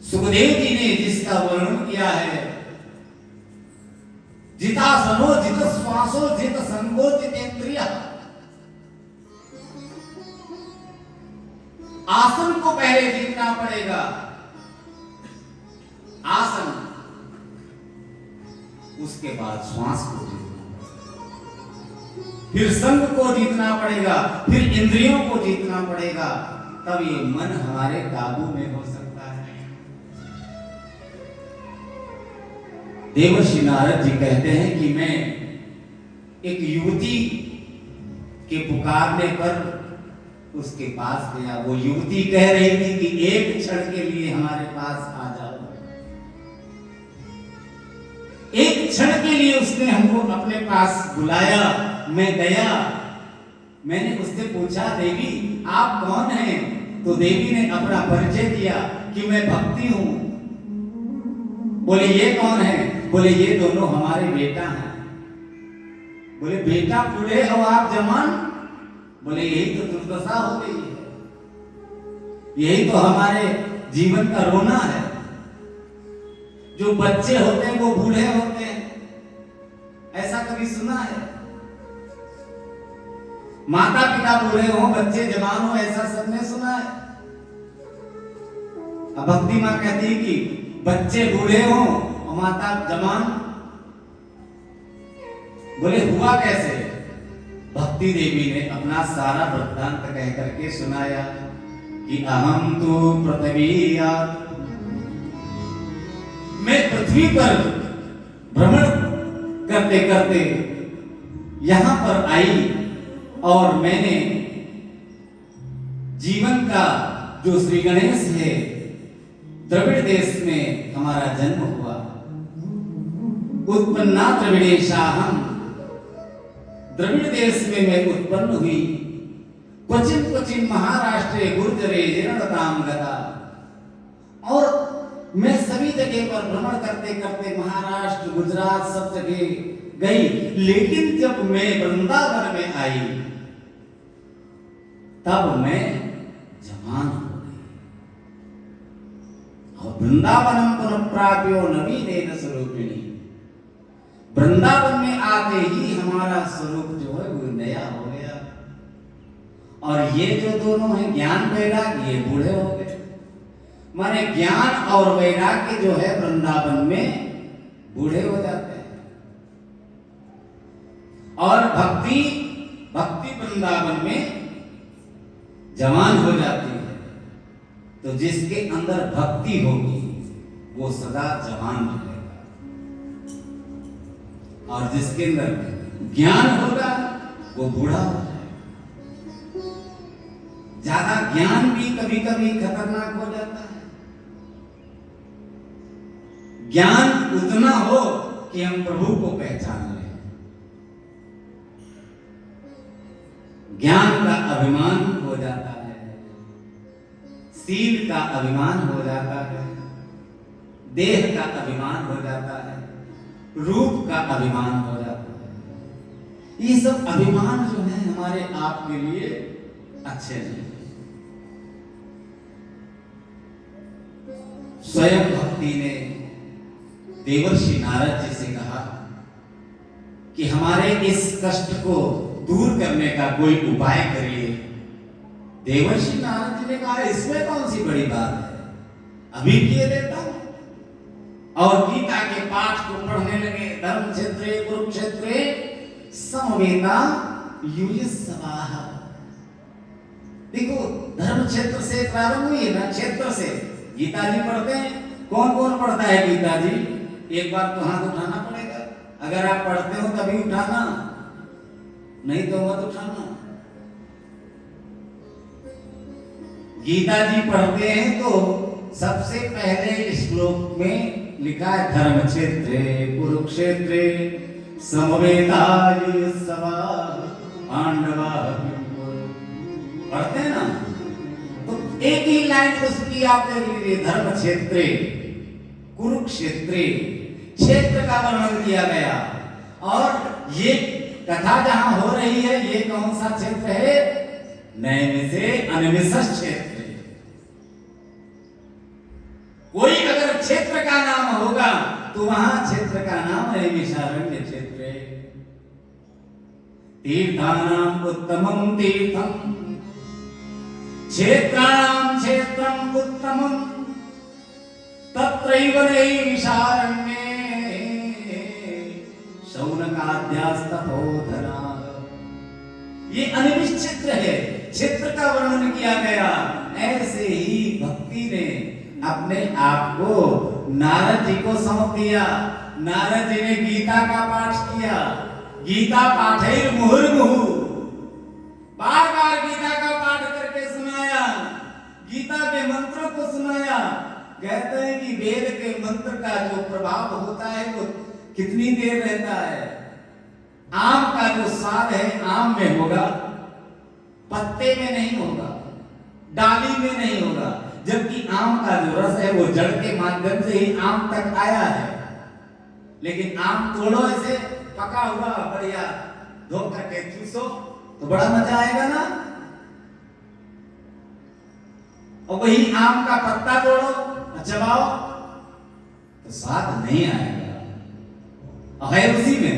सुखदेव जी ने जिसका वर्णन किया है, जितासनो जित श्वासो जित संगो जितेंद्रिय। आसन को पहले जीतना पड़ेगा, आसन, उसके बाद श्वास को जीतना, फिर संग को जीतना पड़ेगा, फिर इंद्रियों को जीतना पड़ेगा, तब ये मन हमारे काबू में हो सकता है। देवर्षि नारद जी कहते हैं कि मैं एक युवती के पुकारने पर उसके पास गया। वो युवती कह रही थी कि एक क्षण के लिए हमारे पास आ जाओ। एक क्षण के लिए उसने हमको अपने पास बुलाया। मैं गया, मैंने उससे पूछा, देवी आप कौन हैं? तो देवी ने अपना परिचय दिया कि मैं भक्ति हूं। बोले ये कौन है? बोले ये दोनों हमारे बेटा हैं। बोले बेटा बूढ़े और आप जवान? बोले यही तो दुर्दशा हो गई है, यही तो हमारे जीवन का रोना है। जो बच्चे होते हैं वो बूढ़े होते हैं, ऐसा कभी सुना है? माता पिता बूढ़े हो, बच्चे जवान हो, ऐसा सबने सुना है। अब भक्ति माँ कहती है कि बच्चे बूढ़े हो और माता जवान। बोले हुआ कैसे? भक्ति देवी ने अपना सारा वृत्तांत कह करके सुनाया कि अहम तो पृथ्वी, मैं पृथ्वी पर भ्रमण करते करते यहां पर आई और मैंने जीवन का जो श्री गणेश है, द्रविड़ देश में हमारा जन्म हुआ। उत्पन्ना द्रविड़ेशाहम, द्रविड़ देश में मैं उत्पन्न हुई। क्वचिन क्वचिन महाराष्ट्रे गुर्जरे जीर्णताम गता, और मैं सभी जगह पर भ्रमण करते करते महाराष्ट्र गुजरात सब जगह गई, लेकिन जब मैं वृंदावन में आई तब मैं जवान हो गई। और वृंदावनम पुनः प्राप्यो नवीनेन स्वरूपिणी, वृंदावन में आते ही हमारा स्वरूप जो है वो नया हो गया। और ये जो दोनों हैं ज्ञान वैराग्य, ये बूढ़े हो गए। माने ज्ञान और वैराग्य जो है वृंदावन में बूढ़े हो जाते हैं, और भक्ति वृंदावन में जवान हो जाती है। तो जिसके अंदर भक्ति होगी वो सदा जवान रहेगा, और जिसके अंदर ज्ञान होगा वो बूढ़ा हो जाएगा। ज्यादा ज्ञान भी कभी कभी खतरनाक हो जाता है। ज्ञान उतना हो कि हम प्रभु को पहचान लें। ज्ञान का अभिमान हो जाता है, सील का अभिमान हो जाता है, देह का अभिमान हो जाता है, रूप का अभिमान हो जाता है। ये सब अभिमान जो है हमारे आप के लिए अच्छे नहीं। स्वयं भक्ति ने देवर्षि नारद जी से कहा कि हमारे इस कष्ट को दूर करने का कोई उपाय करिए। देवर्षि नारद जी ने कहा इसमें कौन सी बड़ी बात है, अभी किए देता हूं। और गीता के पाठ को पढ़ने लगे। धर्म क्षेत्रे कुरुक्षेत्रे समवेता युयुत्सवाः। देखो धर्म क्षेत्र से प्रारंभ हुई है ना, क्षेत्र से। गीता जी पढ़ते हैं, कौन कौन पढ़ता है गीता जी? एक बार तो हाथ उठाना पड़ेगा। अगर आप पढ़ते हो तभी उठाना, नहीं तो मत उठाना। गीता जी पढ़ते हैं तो सबसे पहले श्लोक में लिखा है धर्म क्षेत्रे कुरुक्षेत्रे समवेतायुत्सवाः पांडवाः। पढ़ते हैं ना, तो एक ही लाइन उसकी आप देख लीजिए, धर्म क्षेत्रे कुरुक्षेत्रे, क्षेत्र का वर्णन किया गया। और ये कथा जहां हो रही है ये कौन सा क्षेत्र है? नैमिष से अनमिषस क्षेत्र। कोई अगर क्षेत्र का नाम होगा तो वहां क्षेत्र का नाम नैमिषारण्य क्षेत्र है। तीर्थानाम उत्तमम तीर्थम क्षेत्राणाम क्षेत्रम उत्तमम तत्रैव नैमिषारण्ये शौनकाद्यास्तपोधना। ये अनिमिष क्षेत्र है, क्षेत्र का वर्णन किया गया। ऐसे ही भक्ति ने अपने आप को नारद जी को सौंप दिया। नारद जी ने गीता का पाठ किया। गीता पाठैर मुहुर्मुहु, बार बार गीता का पाठ करके सुनाया, गीता के मंत्रों को सुनाया। कहते हैं कि वेद के मंत्र का जो प्रभाव होता है वो कितनी देर रहता है। आम का जो स्वाद है आम में होगा, पत्ते में नहीं होगा, डाली में नहीं होगा। जबकि आम का जो रस है वो जड़ के माध्यम से ही आम तक आया है। लेकिन आम तोड़ो ऐसे पका हुआ बढ़िया, धो करके चूसो तो बड़ा मजा आएगा ना। और वही आम का पत्ता तोड़ो, चबाओ तो स्वाद नहीं आएगा। है उसी में।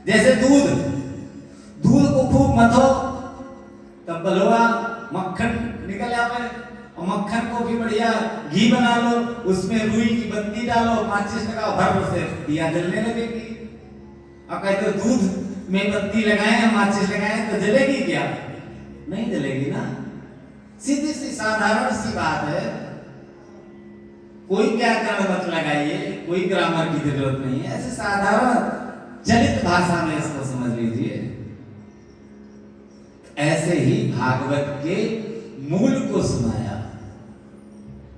जैसे दूध को खूब खूब मथो तब बलवा मक्खन निकल आवे, और मक्खन को भी बढ़िया घी बना लो, उसमें रुई की बत्ती डालो, माचिस लगाओ, भर से दिया जलने लगेगी। अब कहते हो दूध में बत्ती लगाए माचिस लगाए तो जलेगी क्या? नहीं जलेगी ना। सीधी सी साधारण सी बात है, कोई व्याकरण मत लगाइए, कोई ग्रामर की जरूरत नहीं है, ऐसे साधारण चलित भाषा में इसको समझ लीजिए। ऐसे ही भागवत के मूल को सुनाया,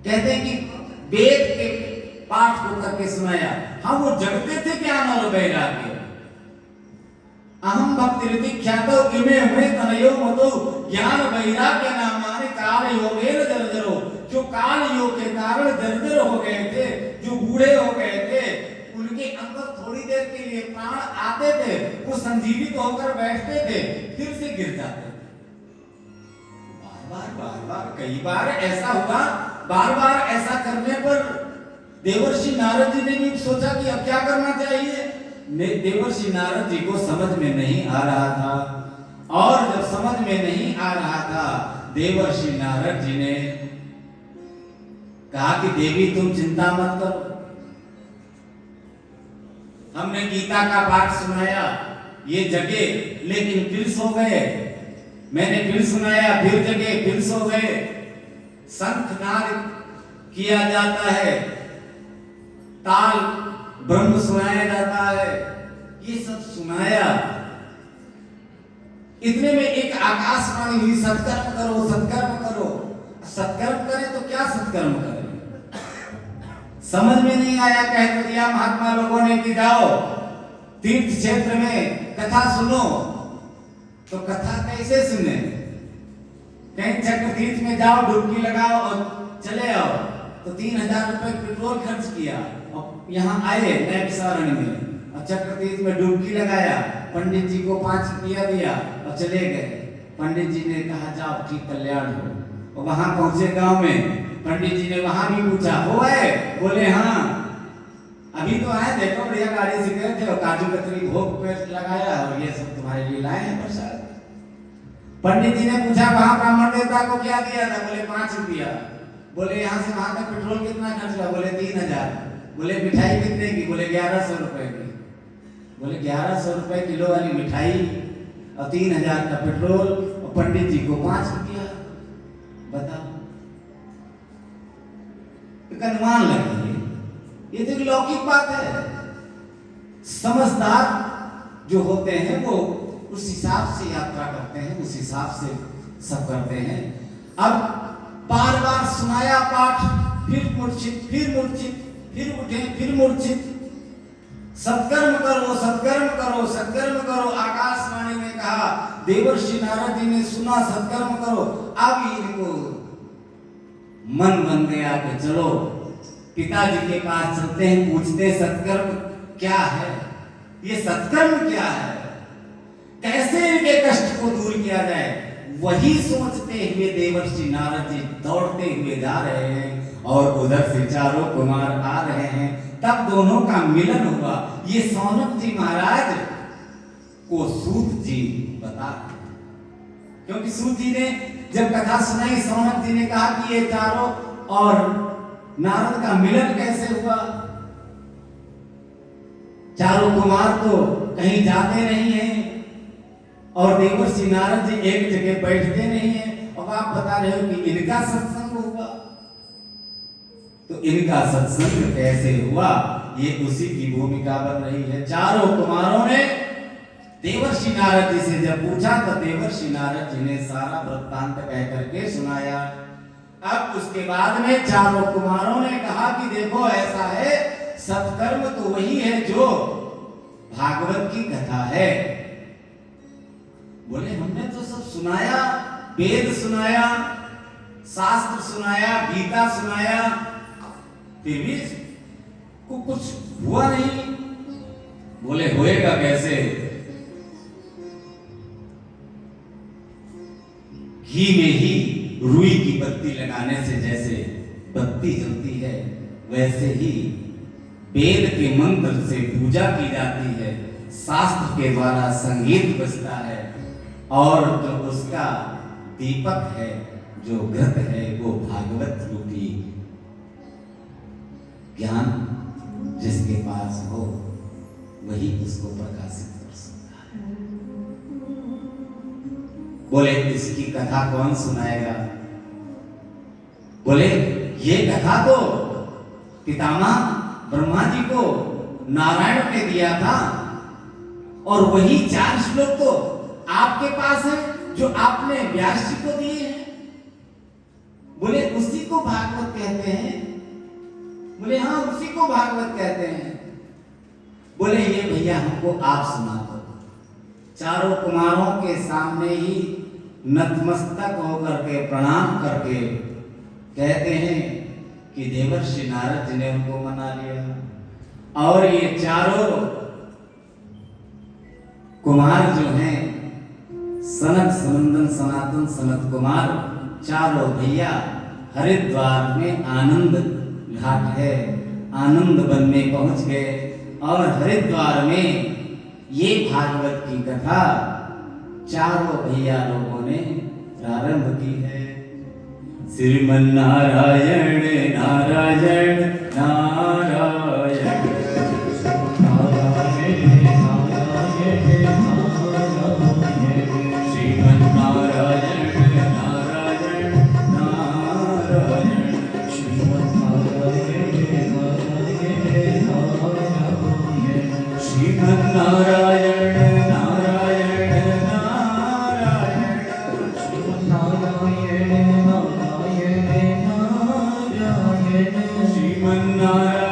कहते हैं कि वेद के पाठ को करके सुनाया। हाँ, वो जगते थे ज्ञान और वैराग्य। अहम भक्ति ख्यातो इमे हुए तनयो मतो ज्ञान वैराग्य नामाने काल योगेन जर्जरो। जो काल योग के कारण जर्जर हो गए थे, जो बूढ़े हो गए थे, उनके अंदर थोड़ी देर के लिए प्राण आते थे, वो संजीवित होकर बैठते थे, फिर से गिर जाते थे। बार बार कई बार ऐसा हुआ। बार बार ऐसा करने पर देवर्षि नारद जी ने भी सोचा कि अब क्या करना चाहिए। देवर्षि नारद जी को समझ में नहीं आ रहा था, और जब समझ में नहीं आ रहा था, देवर्षि नारद जी ने कहा कि देवी तुम चिंता मत करो, हमने गीता का पाठ सुनाया, ये जगे लेकिन फिर सो गए, मैंने फिर सुनाया फिर जगे फिर सो गए। शंखनाद किया जाता है, ताल ब्रह्म सुनाया जाता है, ये सब सुनाया। इतने में एक आकाशवाणी हुई, सत्कर्म करो सत्कर्म करो। सत्कर्म करें तो क्या सत्कर्म करें? समझ में नहीं आया। कह दिया महात्मा लोगों ने कि जाओ तीर्थ क्षेत्र में कथा सुनो, तो कथा कैसे सुने? कहीं चक्र तीर्थ में जाओ, डुबकी लगाओ और चले आओ, तो 3000 रुपए पेट्रोल खर्च किया, और यहाँ आए नैमिषारण्य में और चक्र तीर्थ में डुबकी लगाया, पंडित जी को 5 रुपया दिया और चले गए। पंडित जी ने कहा जाओ ठीक कल्याण हो, और वहां पहुंचे गांव में, पंडित जी ने वहां भी पूछा हो आए? बोले हाँ अभी तो आए, देखो बढ़िया गाड़ी से गए थे और काजू कतरी भोग पे लगाया और ये सब तुम्हारे लिए लाए हैं प्रसाद। पंडित जी ने पूछा वहां ब्राह्मण देवता को क्या दिया था? बोले 5 रुपया। बोले यहाँ से वहां तक पेट्रोल कितना खर्च हुआ? बोले 3000। बोले मिठाई कितने की? बोले 1100 रुपए की। बोले 1100 रुपए किलो वाली मिठाई और 3000 का पेट्रोल, और पंडित जी को 5 रुपया। बताओ, अनुमान लगे, ये तो लौकिक बात है। समझदार जो होते हैं वो उस हिसाब से यात्रा करते हैं, उस हिसाब से सब करते हैं। अब बार बार सुनाया पाठ, फिर मूर्छित फिर मूर्छित, फिर उठे फिर मूर्छित। सत्कर्म करो सत्कर्म करो सत्कर्म करो। आकाशवाणी ने कहा, देवर्षि नारद जी ने सुना सत्कर्म करो। अब इनको मन बन गया कि चलो पिताजी के पास चलते हैं, पूछते सत्कर्म क्या है, ये सत्कर्म क्या है, कैसे इनके कष्ट को दूर किया जाए। वही सोचते हुए देवर्षि नारद जी दौड़ते हुए जा रहे हैं, और उधर से चारों कुमार आ रहे हैं। तब दोनों का मिलन हुआ। ये सौनक जी महाराज को सूत जी बता, क्योंकि सूत जी ने जब कथा सुनाई, सौनक जी ने कहा कि ये चारों और नारद का मिलन कैसे हुआ। चारों कुमार तो कहीं जाते नहीं हैं, और देवर्षि नारद जी एक जगह बैठते नहीं हैं, और आप बता रहे हो कि इनका सत्संग हुआ। तो इनका सत्संग कैसे हुआ, ये उसी की भूमिका बन रही है। चारों कुमारों ने देवर्षि नारद जी से जब पूछा, तो देवर्षि नारद जी ने सारा वृत्तांत कह करके सुनाया। अब उसके बाद में चारों कुमारों ने कहा कि देखो ऐसा है, सत्कर्म तो वही है जो भागवत की कथा है। बोले हमने तो सब सुनाया, वेद सुनाया, शास्त्र सुनाया, गीता सुनाया, फिर भी कुछ हुआ नहीं। बोले होएगा कैसे? घी में ही रुई की बत्ती लगाने से जैसे बत्ती जलती है, वैसे ही वेद के मंत्र से पूजा की जाती है, शास्त्र के द्वारा संगीत बजता है, और जो उसका दीपक है, जो घृत है, वो भागवत रूपी ज्ञान जिसके पास हो वही उसको प्रकाशित कर सकता है। बोले इसकी कथा कौन सुनाएगा? बोले ये कथा तो पितामह ब्रह्मा जी को नारायण ने दिया था और वही 4 श्लोक तो आपके पास है जो आपने व्यास जी को दिए हैं। बोले उसी को भागवत कहते हैं। बोले हाँ उसी को भागवत कहते हैं। बोले ये भैया हमको आप सुना दो। चारों कुमारों के सामने ही नतमस्तक होकर के प्रणाम करके कहते हैं कि देवर्षि नारद जी ने उनको मना लिया और ये चारों कुमार जो हैं सनत सनंदन सनातन सनत कुमार चारों भैया हरिद्वार में आनंद घाट है, आनंद वन में पहुंच गए और हरिद्वार में ये भागवत की कथा चारों भैया लोगों ने प्रारंभ की है। श्रीमन नारायण नारायण नारायण श्रीमन नारायण नारायण नारायण श्रीमन नारायण नारायण श्रीमन नारायण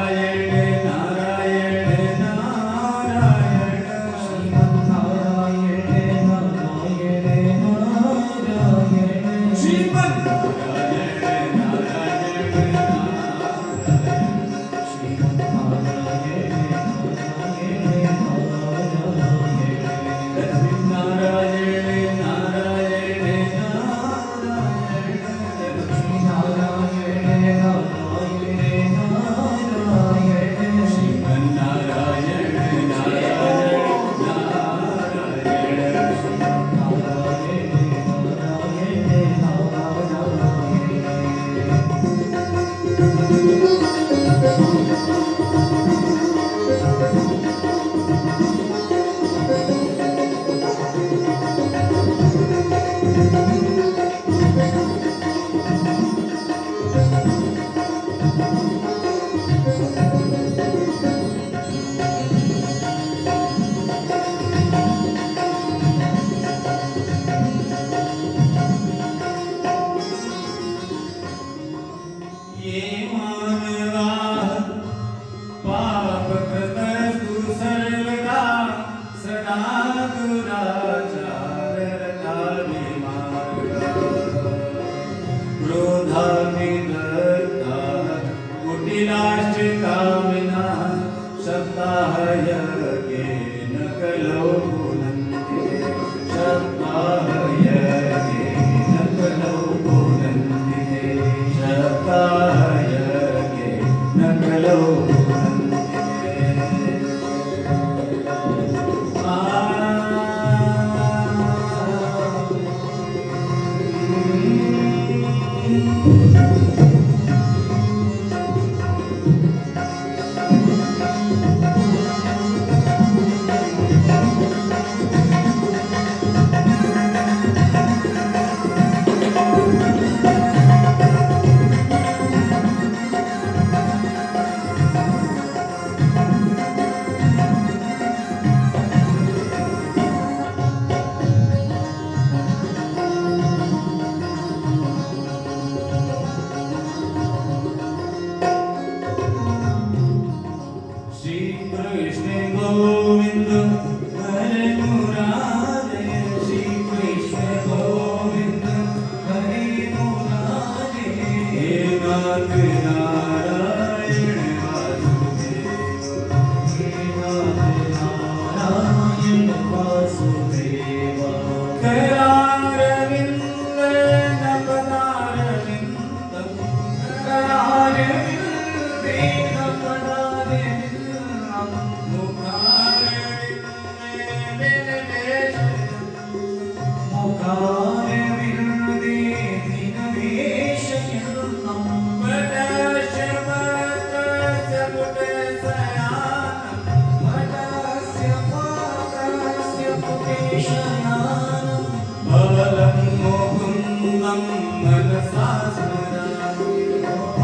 वृंदम मनसा स्मरामि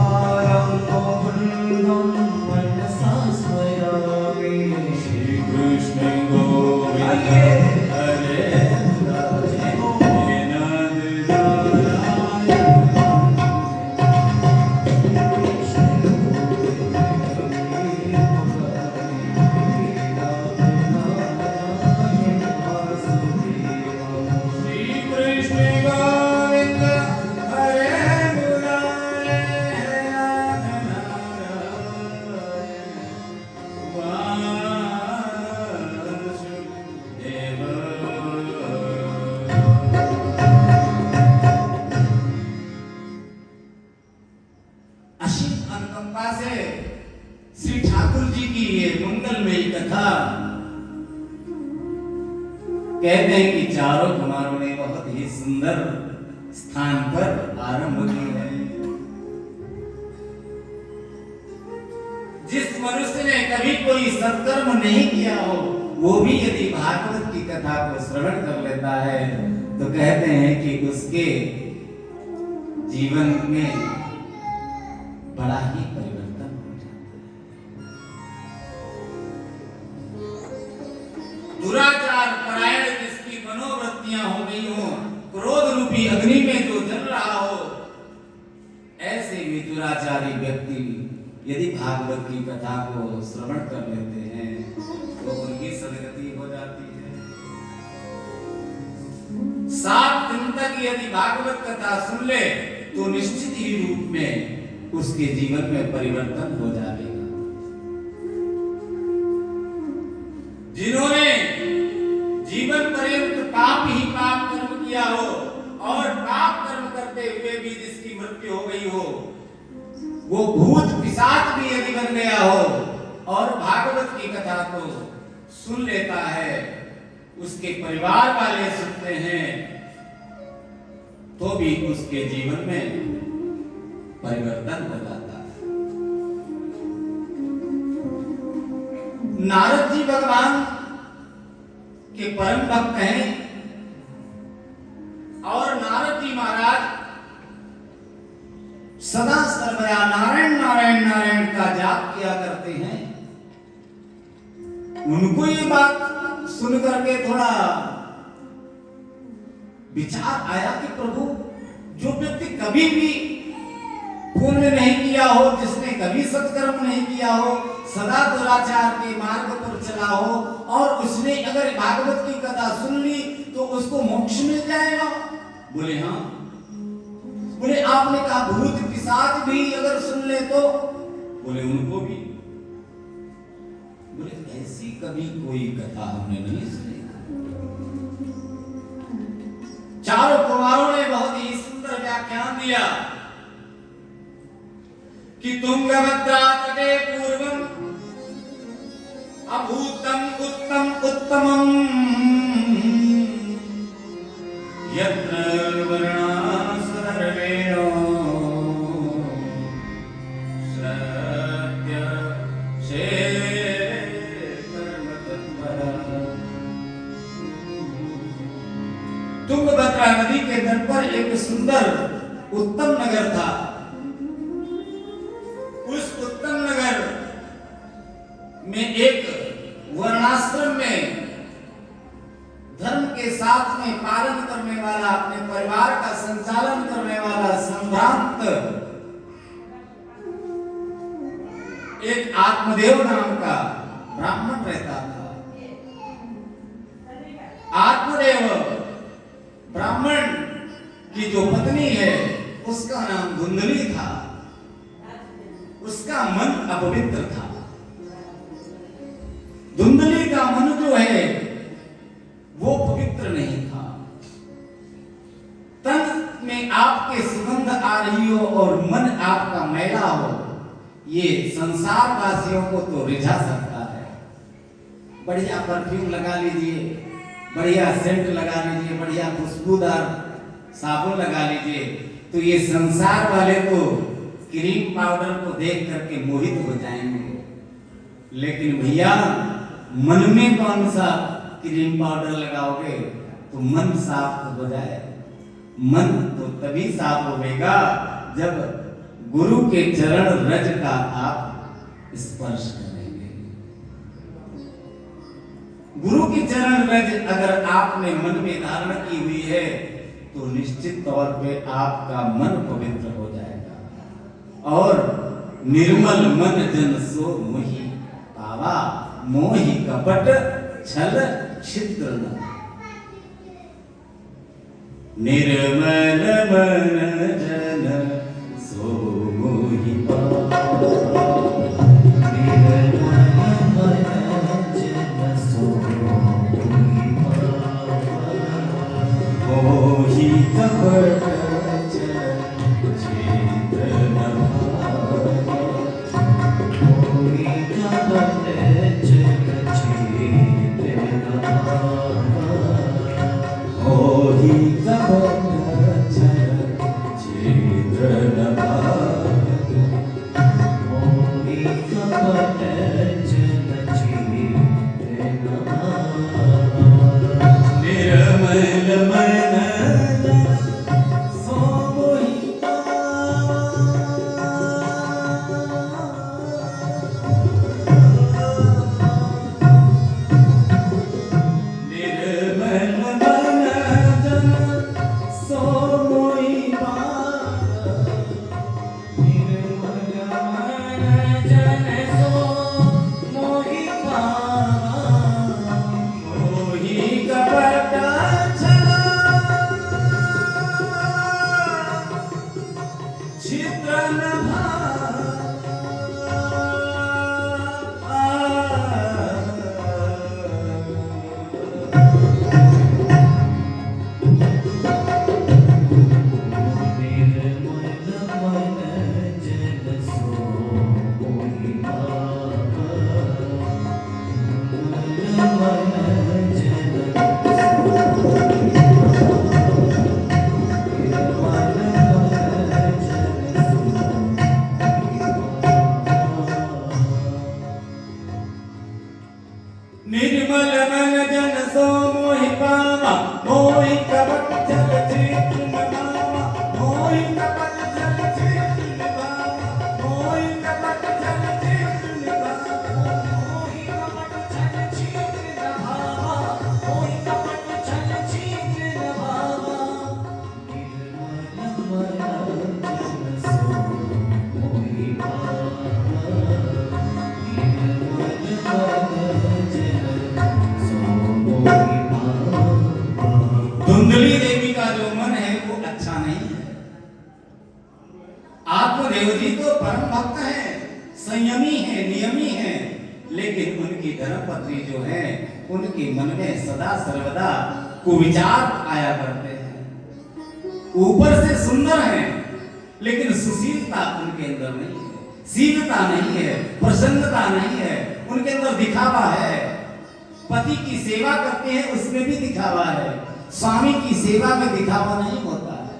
आरंभो वृंदम मनसा स्मरामि श्री कृष्ण गोविंद हरे मुरारे हे नाथ श्री ठाकुर जी की ये मंगलमयी कथा कहते हैं कि चारों कुमारों ने बहुत ही सुंदर स्थान पर आरंभ की है। जिस मनुष्य ने कभी कोई सत्कर्म नहीं किया हो वो भी यदि भागवत की कथा को श्रवण कर लेता है तो कहते हैं कि उसके जीवन में बड़ा ही परिवर्तन हो जाता है। दुराचार परायण जिसकी मनोवृत्तियां हो गई हो, क्रोध रूपी अग्नि में जो जल रहा हो, ऐसे भी दुराचारी व्यक्ति यदि भागवत की कथा को श्रवण कर लेते हैं तो उनकी सदगति हो जाती है। 7 दिन तक यदि भागवत कथा सुन ले तो निश्चित ही रूप में उसके जीवन में परिवर्तन हो जाएगा। जिन्होंने जीवन पर्यंत पाप ही पाप कर्म किया हो और पाप कर्म करते हुए भी जिसकी मृत्यु हो गई हो, वो भूत पिशाच भी यदि बन गया हो और भागवत की कथा को सुन लेता है, उसके परिवार वाले सुनते हैं, तो भी उसके जीवन में परिवर्तन हो जाता है। नारद जी भगवान के परम भक्त हैं और नारद जी महाराज सदा सर्वदा नारायण नारायण नारायण का जाप किया करते हैं। उनको ये बात सुन करके थोड़ा विचार आया कि प्रभु, जो व्यक्ति कभी भी पुण्य नहीं किया हो, जिसने कभी सत्कर्म नहीं किया हो, सदा दुराचार के मार्ग पर चला हो और उसने अगर भागवत की कथा सुन ली तो उसको मोक्ष मिल जाएगा। बोले हाँ। बोले आपने कहा भूत पिशाच भी अगर सुन ले तो? बोले उनको भी। बोले ऐसी कभी कोई कथा हमने नहीं सुनी। चारों कुमारों ने बहुत ही सुंदर व्याख्यान दिया कि तुंगभद्रा तटे पूर्वम अभूतम उत्तम उत्तमम यत्र वर्णासर्वेणो सत्य शेखर्म तत्परा। तुंगभद्रा नदी के तट पर एक सुंदर उत्तम नगर था। उस उत्तम नगर में एक वर्णाश्रम में धर्म के साथ में पालन करने वाला, अपने परिवार का संचालन करने वाला संभ्रांत एक आत्मदेव नाम का ब्राह्मण रहता था। आत्मदेव ब्राह्मण की जो पत्नी है उसका नाम धुंधली था। उसका मन अपवित्र था। धुंधली का मन जो है वो पवित्र नहीं था। तन में आपके सुगंध आ रही हो और मन आपका मैला हो, ये संसार वासियों को तो रिझा सकता है। बढ़िया परफ्यूम लगा लीजिए, बढ़िया सेंट लगा लीजिए, बढ़िया खुशबूदार साबुन लगा लीजिए, तो ये संसार वाले तो क्रीम पाउडर को देख करके मोहित हो जाएंगे। लेकिन भैया मन में कौन सा क्रीम पाउडर लगाओगे तो मन साफ हो जाए। मन तो तभी साफ होगा जब गुरु के चरण रज का आप स्पर्श करेंगे। गुरु की चरण रज अगर आपने मन में धारण की हुई है तो निश्चित तौर पे आपका मन पवित्र हो जाएगा। और निर्मल मन जन सो मोहि पावा, मोहि कपट छल छिद्र न। निर्मल मन जन सो मोहि पावा, निर्मल मन जन सो मोहि पावा, मोहि कपट छल छिद्र न। मोहि कपट छल छिद्र न। मोहि कपट छल छिद्र न। मोहि कपट छल छिद्र न। निर्मल मन सो मोहि पावा, निर्मल मन जन सो मोहि पावा, निर्मल मन जन सो मोहि पावा, मोहि कपट छल छिद्र न। निर्मल मन जन सो मोहि पावा, मोहि कपट छल छिद्र न। मोहि कपट छल छिद्र न। मोहि कपट छल छिद्र न। मोहि कपट छल छिद्र न। मोहि कपट छल छिद्र न। निर्मल मन जन सो मोहि पावा, धुंधली देवी का जो मन है वो अच्छा नहीं है। आत्मदेव जी तो परम भक्त हैं, संयमी हैं, नियमी हैं, लेकिन उनकी धर्मपत्नी जो है उनके मन में सदा सर्वदा कुविचार आया करते हैं। ऊपर से सुंदर हैं लेकिन सुशीलता उनके अंदर नहीं है, शीलता नहीं है, प्रसन्नता नहीं है, उनके अंदर दिखावा है। पति की सेवा करते हैं उसमें भी दिखावा है, स्वामी की सेवा में दिखावा नहीं होता है।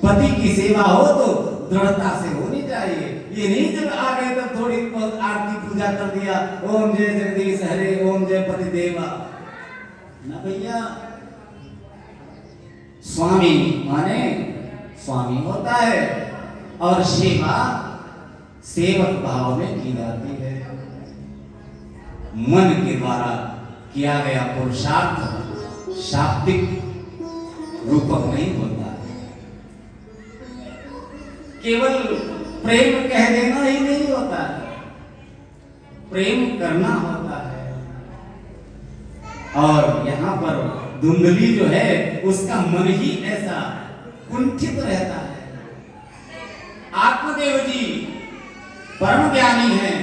पति की सेवा हो तो दृढ़ता से होनी चाहिए। ये नहीं जब आ गए तब थोड़ी बहुत आरती पूजा कर दिया, ओम जय जगदीश हरे, ओम जय पति देवा, ना भैया। स्वामी माने स्वामी होता है और सेवा सेवक भाव में की जाती है। मन के द्वारा किया गया पुरुषार्थ शाब्दिक रूपक नहीं होता है। केवल प्रेम कह देना ही नहीं होता है, प्रेम करना होता है। और यहाँ पर धुंधली जो है उसका मन ही ऐसा कुंठित रहता है। आत्मदेव जी परम ज्ञानी हैं।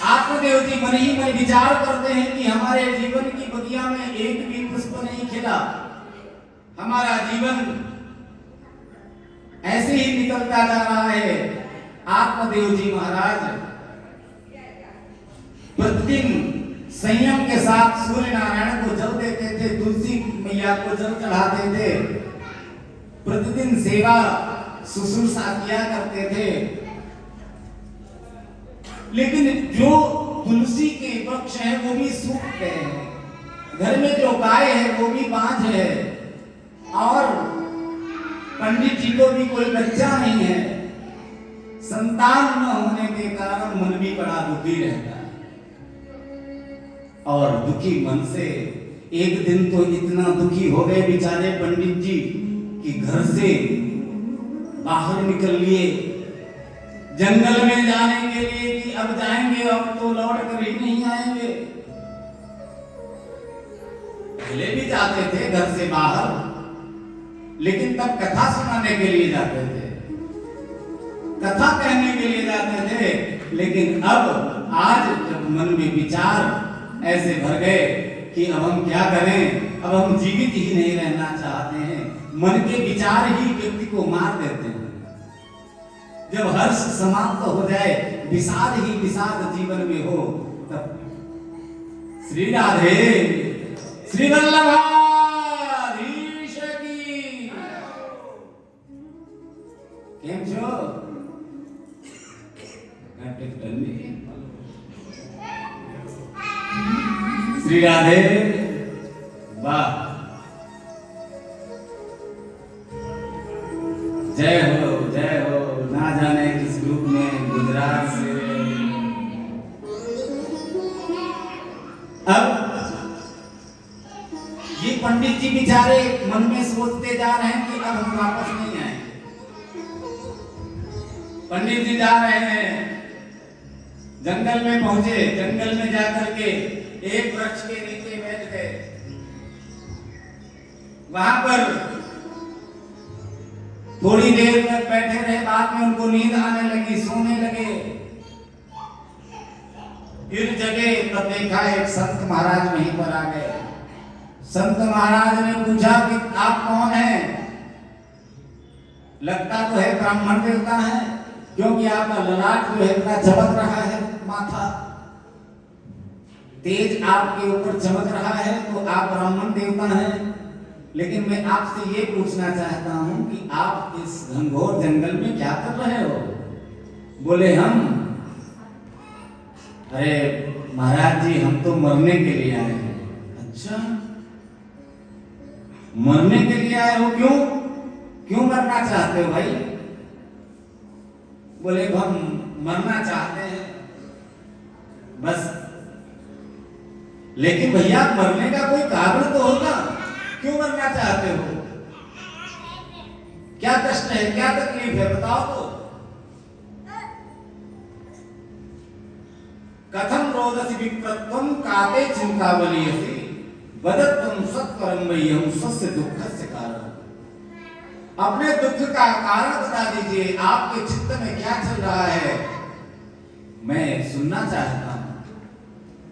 आत्मदेव जी मन ही मन विचार करते हैं कि हमारे जीवन की बगिया में एक भी पुष्प नहीं खिला, हमारा जीवन ऐसे ही निकलता जा रहा है। आत्मदेव जी महाराज प्रतिदिन संयम के साथ सूर्य नारायण को जल देते थे, तुलसी मैया को जल चढ़ाते थे, प्रतिदिन सेवा शुश्रूषा किया करते थे। लेकिन जो तुलसी के वृक्ष हैं वो भी सूख गए हैं, घर में जो गाय है वो भी बांझ है और पंडित जी को भी कोई बच्चा नहीं है। संतान न होने के कारण मन भी बड़ा दुखी रहता है और दुखी मन से एक दिन तो इतना दुखी हो गए बेचारे पंडित जी कि घर से बाहर निकल लिए जंगल में जाने के लिए कि अब जाएंगे अब तो लौट कर ही नहीं आएंगे। पहले भी जाते थे घर से बाहर, लेकिन तब कथा सुनाने के लिए जाते थे, कथा कहने के लिए जाते थे। लेकिन अब आज जब मन में विचार ऐसे भर गए कि अब हम क्या करें, अब हम जीवित ही नहीं रहना चाहते हैं, मन के विचार ही व्यक्ति को मार देते हैं। जब हर्ष समाप्त हो जाए, विषाद ही विषाद जीवन में हो, तब श्री राधे श्री वल्लभाधीश की केम छो? श्री राधे वाह, जय हो जय हो। ना जाने किस रूप में गुजरात से अब ये पंडित जी बेचारे मन में सोचते जा रहे हैं कि अब हम वापस नहीं आएंगे। पंडित जी जा रहे हैं, जंगल में पहुंचे, जंगल में जाकर के एक वृक्ष के नीचे बैठ गए। वहां पर थोड़ी देर तक बैठे रहे, बाद में उनको नींद आने लगी, सोने लगे। फिर जगे तब देखा एक संत महाराज वहीं पर आ गए। संत महाराज ने पूछा कि आप कौन हैं? लगता तो है ब्राह्मण देवता है, क्योंकि आपका ललाट जो है इतना चमक रहा है, माथा तेज आपके ऊपर चमक रहा है, तो आप ब्राह्मण देवता हैं। लेकिन मैं आपसे ये पूछना चाहता हूं कि आप इस घनघोर जंगल में क्या कर रहे हो? बोले हम, अरे महाराज जी हम तो मरने के लिए आए हैं। अच्छा, मरने के लिए आए हो? क्यों क्यों मरना चाहते हो भाई? बोले हम मरना चाहते हैं बस। लेकिन भैया मरने का कोई कारण तो होगा, क्यों मरना चाहते हो? क्या कष्ट है, क्या तकलीफ है, बताओ तो। कथम रोदसी विप्रत्वम काते चिंतावलीयसी वदत्वम सत्वरम मह्यम स्वस्य दुःखस्य कारण। अपने दुख का कारण बता दीजिए, आपके चित्त में क्या चल रहा है, मैं सुनना चाहता हूं।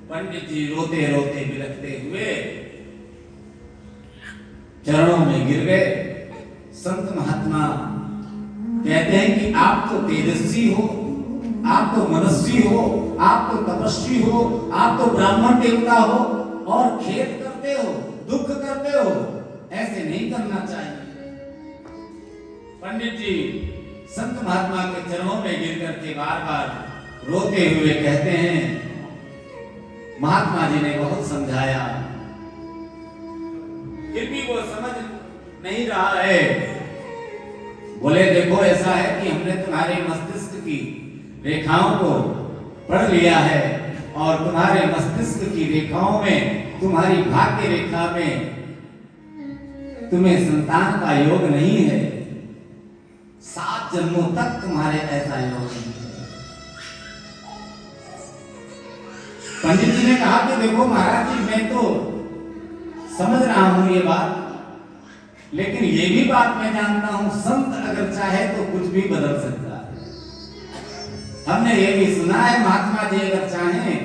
पंडित जी रोते रोते बिलखते हुए चरणों में गिर गए। संत महात्मा कहते हैं कि आप तो तेजस्वी हो, आप तो मनस्वी हो, आप तो तपस्वी हो, आप तो ब्राह्मण देवता हो और खेद करते हो, दुख करते हो, ऐसे नहीं करना चाहिए। पंडित जी संत महात्मा के चरणों में गिर करके बार बार रोते हुए कहते हैं, महात्मा जी ने बहुत समझाया, फिर भी वो समझ नहीं रहा है। बोले देखो ऐसा है कि हमने तुम्हारे मस्तिष्क की रेखाओं को पढ़ लिया है और तुम्हारे मस्तिष्क की रेखाओं में, तुम्हारी भाग्य रेखा में तुम्हें संतान का योग नहीं है। 7 जन्मों तक तुम्हारे ऐसा योग नहीं है। पंडित जी ने कहा कि देखो महाराज जी मैं तो समझ रहा हूं ये बात, लेकिन ये भी बात मैं जानता हूं संत अगर चाहे तो कुछ भी बदल सकता है। हमने ये भी सुना है महात्मा जी अगर चाहें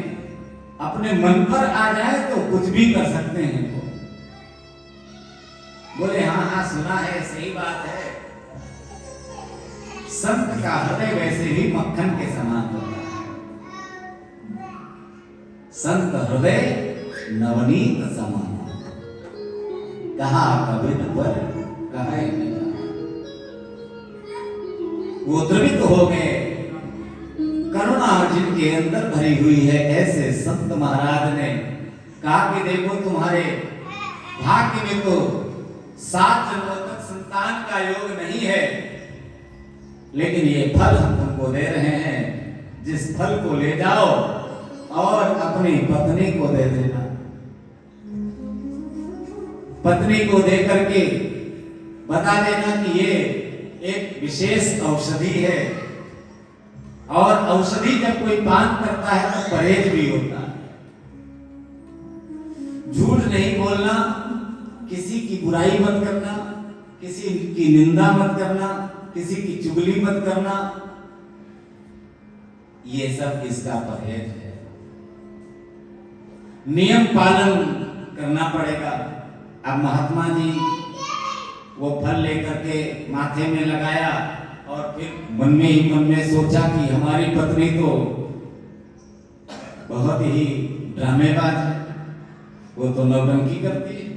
अपने मन पर आ जाए तो कुछ भी कर सकते हैं वो। बोले हाँ हाँ सुना है, सही बात है। संत का हृदय वैसे ही मक्खन के समान होता है। संत हृदय नवनीत समान, कहा कबिन पर कहे वो द्रवित हो गए। करुणा जिनके अंदर भरी हुई है, ऐसे संत महाराज ने कहा कि देखो तुम्हारे भाग्य में तो 7 जन्मों तक संतान का योग नहीं है, लेकिन ये फल हम तुमको दे रहे हैं, जिस फल को ले जाओ और अपनी पत्नी को दे देना। पत्नी को दे करके बता देना कि ये एक विशेष औषधि है, और औषधि जब कोई पान करता है तो परहेज भी होता है। झूठ नहीं बोलना, किसी की बुराई मत करना, किसी की निंदा मत करना, किसी की चुगली मत करना, ये सब इसका परहेज है। नियम पालन करना पड़ेगा। अब महात्मा जी वो फल लेकर के माथे में लगाया और फिर मन में ही मन में सोचा कि हमारी पत्नी तो बहुत ही ड्रामेबाज है, वो तो नौटंकी करती है।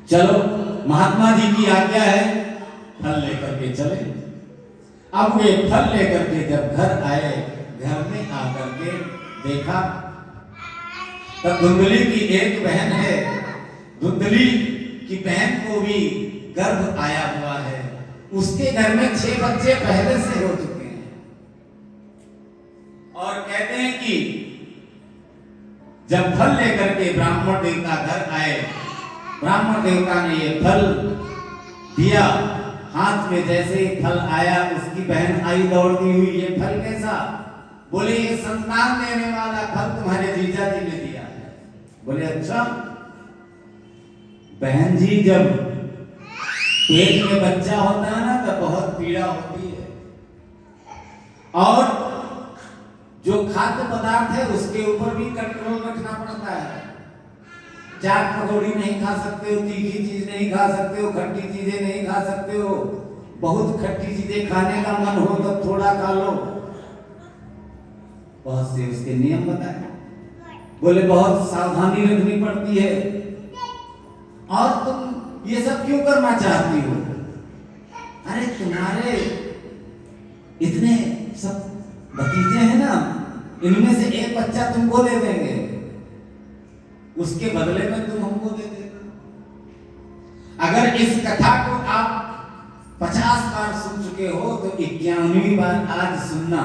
चलो महात्मा जी की आज्ञा है, फल लेकर के चले। अब वे फल लेकर के जब घर आए, घर में आकर के देखा तब धुंधली की एक बहन है, धुंधली की बहन को भी गर्भ आया हुआ है। उसके घर में 6 बच्चे पहले से हो चुके हैं, और कहते हैं कि जब फल लेकर के ब्राह्मण देवता घर आए, ब्राह्मण देवता ने ये फल दिया, हाथ में जैसे ही फल आया उसकी बहन आई दौड़ती हुई, ये फल कैसा? बोले ये संतान देने वाला फल तुम्हारे जीजा जी ने दिया है। बोले अच्छा। बहन जी जब पेट में बच्चा होता है ना तो बहुत पीड़ा होती है, और जो खाद्य पदार्थ है उसके ऊपर भी कंट्रोल रखना पड़ता है। चाट पकौड़ी नहीं खा सकते हो, तीखी चीज नहीं खा सकते हो, खट्टी चीजें नहीं खा सकते हो। बहुत खट्टी चीजें खाने का मन हो तो थोड़ा खा लो। बहुत से उसके नियम बताए। बोले बहुत सावधानी रखनी पड़ती है। और तुम ये सब क्यों करना चाहती हो? अरे तुम्हारे इतने सब भतीजे हैं ना, इनमें से एक बच्चा तुमको दे देंगे, उसके बदले में तुम हमको दे देना। अगर इस कथा को आप 50 बार सुन चुके हो तो 51वीं बार आज सुनना।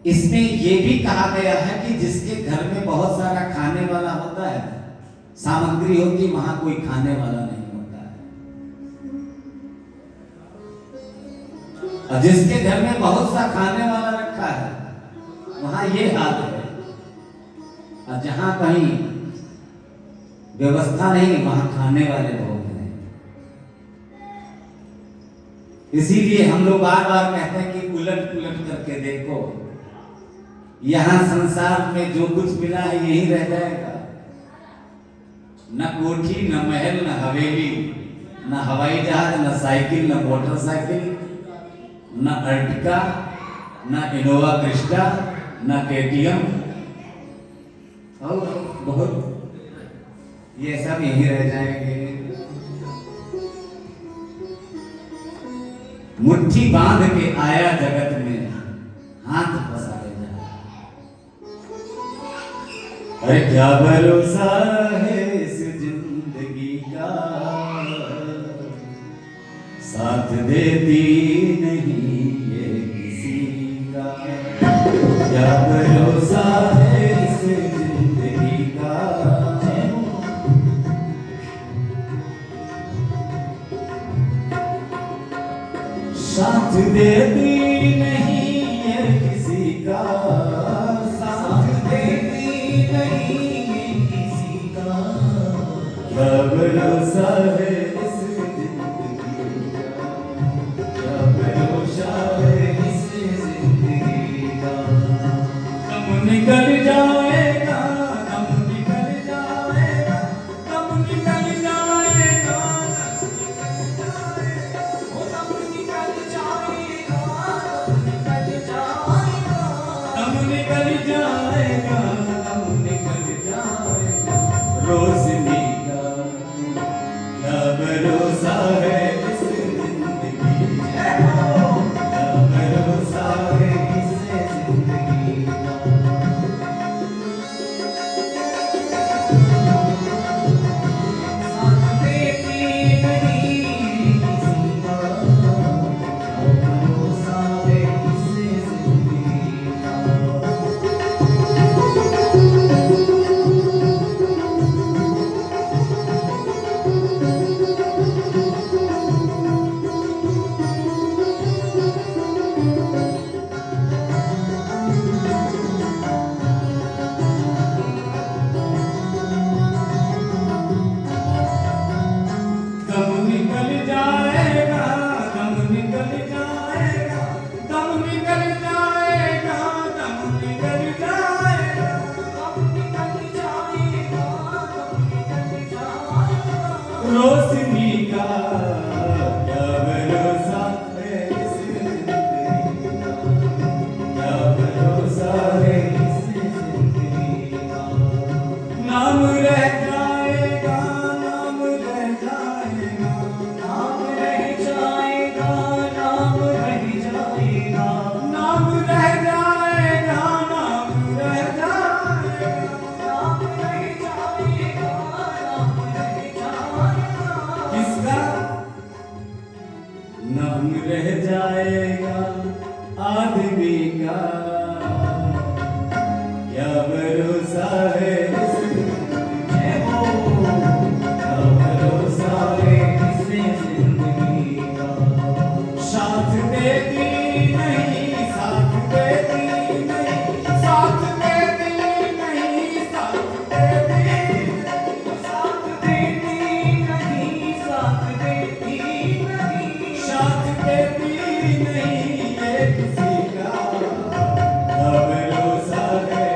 इसमें यह भी कहा गया है कि जिसके घर में बहुत सारा खाने वाला होता है, सामग्री होती, वहां कोई खाने वाला नहीं होता है। और जिसके घर में बहुत सा खाने वाला रखा है, वहां ये हाल है। और जहां कहीं व्यवस्था नहीं, वहां खाने वाले लोग हैं। इसीलिए हम लोग बार बार कहते हैं कि उलट पुलट करके देखो, यहां संसार में जो कुछ मिला है यही रह जाएगा। न कोठी, न महल, न हवेली, न हवाई जहाज, न साइकिल, न मोटरसाइकिल, न अर्टिका, न इनोवा क्रिस्टा, न केटीएम, और बहुत ये सब यही रह जाएंगे। मुट्ठी बांध के आया जगत में, हाथ पसारे जा। अरे क्या भरोसा है इस जिंदगी का, साथ देती नहीं ये किसी का। क्या भरोसा है इस जिंदगी का, साथ देती नहीं ये किसी का, साथ देती नहीं ये किसी का। क्या भरोसा है इस जिंदगी का, क्या भरोसा है इस जिंदगी का। दम निकल जाएगा, दम निकल जाएगा, दम निकल जाएगा, दम निकल जाएगा, दम निकल जाएगा, दम निकल जाएगा। रोशनी का क्या नाम रह जाएगा, नाम रह जाएगा, नाम रह जाएगा, नाम रह जाएगा, नाम रह जाएगा, नाम रह जाएगा, नाम रह जाएगा, नाम रह जाएगा। किसका नाम रह जाएगा? आदमी का क्या भरोसा है जय हो, क्या भरोसा है इसमें जिंदगी का। साथ देती नहीं, साथ देती नहीं, साथ देती नहीं, साथ देती साथ देती नहीं, साथ देती नहीं, साथ देती नहीं ये किसी का क्या भरोसा है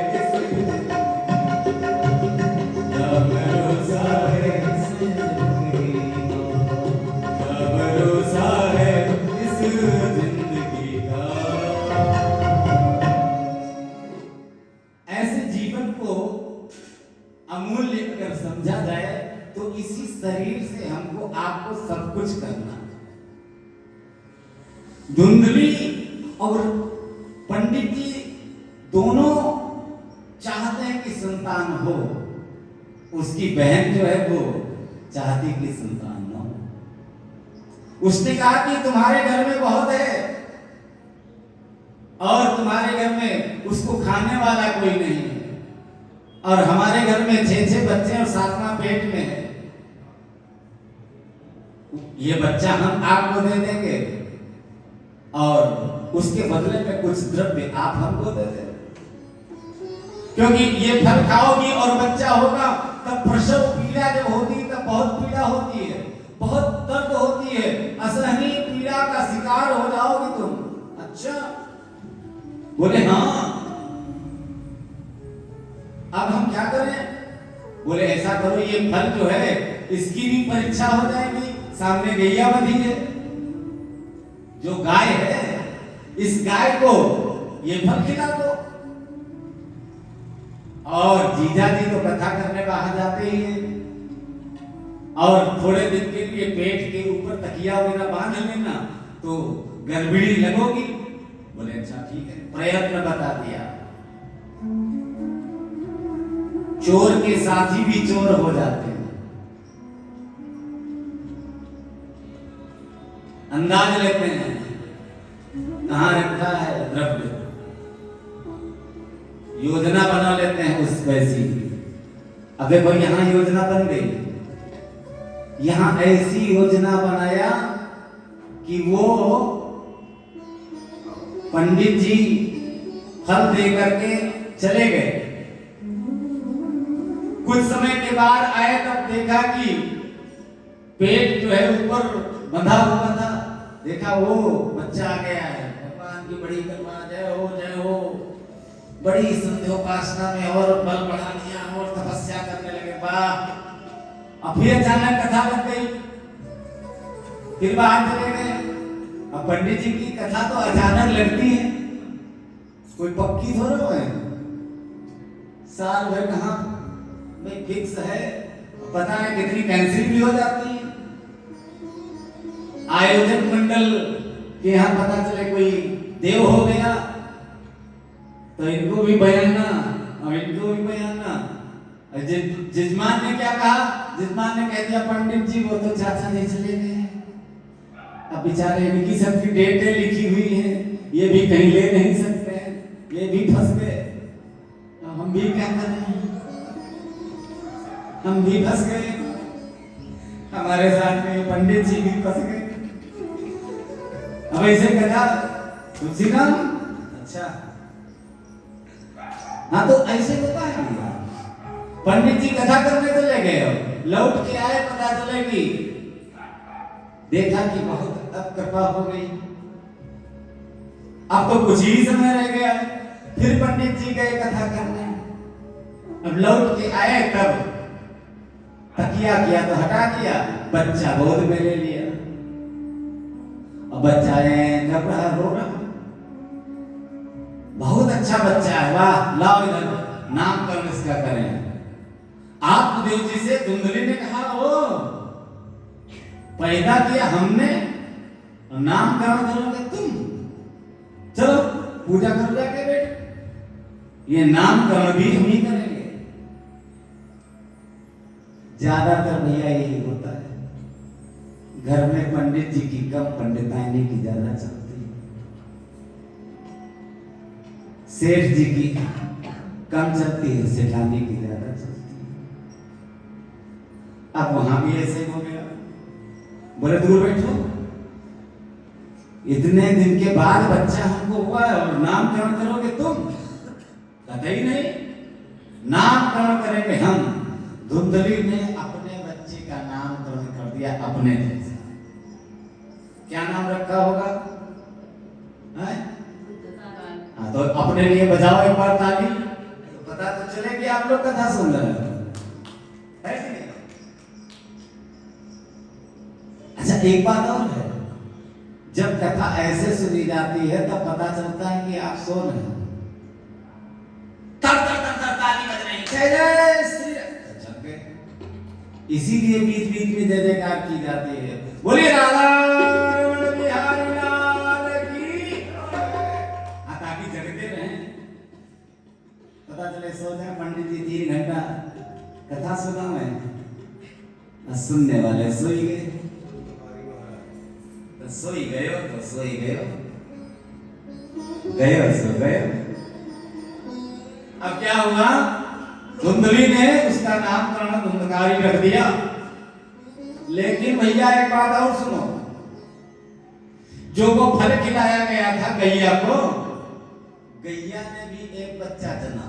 क्या भरोसा है क्या भरोसा है इस जिंदगी का। ऐसे जीवन को अमूल्य अगर समझा जाए तो इसी शरीर से हमको आपको सब कुछ करना। धुंधली और पंडित जी दोनों चाहते हैं कि संतान हो, उसकी बहन जो है वो चाहती कि संतान न हो। उसने कहा कि तुम्हारे घर में बहुत है और तुम्हारे घर में उसको खाने वाला कोई नहीं है, और हमारे घर में 6 बच्चे और 7वां पेट में है। ये बच्चा हम आपको दे देंगे और उसके बदले में कुछ द्रव्य आप हमको दे दें, क्योंकि ये फल खाओगी और बच्चा होगा तब प्रसव पीड़ा जब होती है तब बहुत पीड़ा होती है, बहुत दर्द होती है, असहनीय पीड़ा का शिकार हो जाओगी तुम। अच्छा, बोले हाँ, अब हम क्या करें? बोले ऐसा करो, ये फल जो है इसकी भी परीक्षा हो जाएगी। सामने गैया बंधी है, जो गाय है, इस गाय को ये फल खिला दो। और जीजा जी तो कथा करने बाहर जाते ही हैं, और थोड़े दिन के लिए पेट के ऊपर तकिया वगैरह बांध लेना तो गड़बड़ी लगोगी। बोले अच्छा ठीक है, प्रयत्न बता दिया। चोर के साथी भी चोर हो जाते हैं। अंदाज लेते हैं कहां रखा है द्रव्य, योजना बना लेते हैं उस वैसी। अब देखो यहां योजना बन गई, यहां ऐसी योजना बनाया कि वो पंडित जी फल दे करके चले गए। कुछ समय के बाद आए तब देखा कि पेट जो है ऊपर बंधा हुआ था। देखा वो बच्चा आ गया है, भगवान की बड़ी कृपा, जय हो जय हो। बड़ी संध्योपासना में और बल बढ़ा लिया और तपस्या करने लगे। वाह! अब फिर अचानक कथा लग गई, फिर बाहर चले गए। अब पंडित जी की कथा तो अचानक लगती है, कोई पक्की थोड़ा है, साल भर कहाँ में फिक्स है, पता है कितनी कैंसिल भी हो जाती है। आयोजक मंडल के यहाँ पता चले कोई देव हो गया तो इनको भी बयाना और इनको भी बयाना। जजमान ने क्या कहा? जजमान ने कह दिया पंडित जी वो तो चाचा जी चले गए, अब बेचारे इनकी सबकी डेटें लिखी हुई हैं, ये भी कहीं ले नहीं सकते हैं, ये भी फंस गए। हम भी क्या करें, हम भी फंस गए, हमारे साथ में पंडित जी भी फंस गए। अब ऐसे कथा तुलसीराम, अच्छा हाँ तो ऐसे होता है। पंडित जी कथा करने चले गए, लौट के आए, पता चले कि देखा कि बहुत अब कृपा हो गई, अब तो कुछ ही समय रह गया। फिर पंडित जी गए कथा करने, अब लौट के आए तब तकिया किया तो हटा दिया, बच्चा गोद में ले लिया। अब बच्चा कर रहा, रो रहा, बहुत अच्छा बच्चा है, वाह, लाओ इधर नामकरण इसका करें। कामदेव जी से धुंधली ने कहा, ओ पैदा किया हमने, नामकरण करोगे तुम, चलो पूजा कर जाके बैठ, ये नामकरण भी हम ही करेंगे। ज्यादातर भैया यही होता है, घर में पंडित जी की कम, पंडिताइनी की ज्यादा चलती है, सेठ जी की कम चलती है, सेठानी की ज्यादा चलती है। अब वहां भी ऐसे हो गया, बोले दूर बैठो, इतने दिन के बाद बच्चा हमको हुआ है और नामकरण करोगे तुम? कतई नहीं, नामकरण करेंगे हम। धुंधली ने अपने बच्चे का नामकरण कर दिया अपने जैसे। क्या नाम रखा होगा? हाँ, तो अपने लिए बजाओ एक बार ताली, तो पता तो चले कि आप लोग कथा सुन रहे हैं, है कि नहीं? अच्छा, एक बात और है, जब कथा ऐसे सुनी जाती है तब पता चलता है कि आप सो रहे हैं, ताली बज रही, जय जय श्री राम, जग गए। इसीलिए बीच बीच में जय जयकार की जाती है, बोलिए राधा रमण बिहारी लाल की, ताकि जगते रहें, पता चले सो जाए। पंडित जी 3 घंटा कथा सुना मैं, सुनने वाले सोई गए, तो सोई गयो तो सोई गयो, गयो सो गयो। अब क्या हुआ, धुंधली ने उसका नामकरण धुंधकारी रख दिया। लेकिन भैया एक बात और सुनो, जो वो फल खिलाया गया था गैया को, गैया ने भी एक बच्चा जना।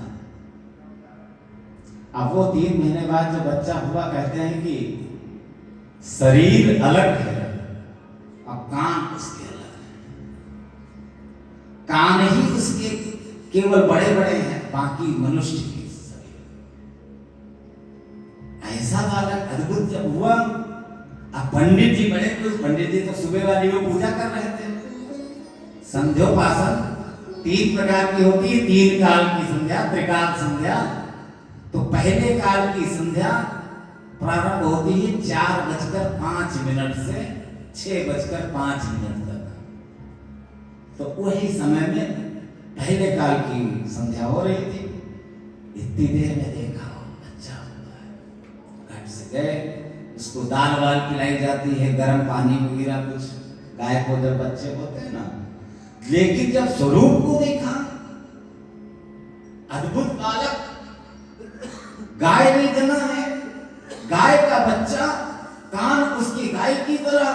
अब वो 3 महीने बाद जो बच्चा हुआ, कहते हैं कि शरीर अलग है और कान उसके अलग है, कान ही उसके केवल बड़े बड़े हैं, बाकी मनुष्य के शरीर। ऐसा बालक अद्भुत जब हुआ, अब पंडित जी बड़े खुश, पंडित जी तो सुबह वाली वो पूजा कर रहे थे, संध्योपासन 3 प्रकार की होती है, 3 काल की संध्या, त्रिकाल संध्या। तो पहले काल की संध्या प्रारंभ होती है 4:05 से 6:05 तक, तो वही समय में पहले काल की संध्या हो रही थी। इतनी देर में देखा बच्चा होता है, घट से गए, उसको दाल वाल पिलाई जाती है, गर्म पानी वगैरह कुछ, गाय को जब बच्चे होते हैं ना। लेकिन जब स्वरूप को देखा, अद्भुत बालक, गाय नहीं जना है, गाय का बच्चा, कान उसकी गाय की तरह।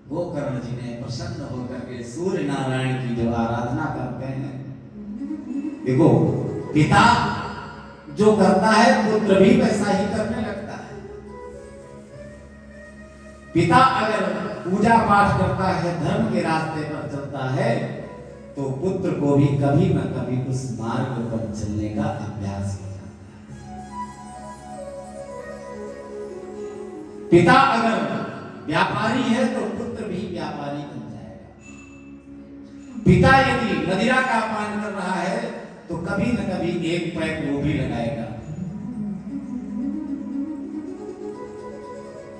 गोकर्ण जी ने प्रसन्न होकर के सूर्य नारायण की जो आराधना करते हैं, देखो पिता जो करता है पुत्र भी वैसा ही करने लगता है। पिता अगर पूजा पाठ करता है, धर्म के रास्ते पर चलता है, तो पुत्र को भी कभी न कभी उस मार्ग पर चलने का अभ्यास हो जाता है। पिता अगर व्यापारी है तो पुत्र भी व्यापारी बन जाएगा। पिता यदि मदिरा का पान कर रहा है तो कभी न कभी एक पैक वो भी लगाएगा।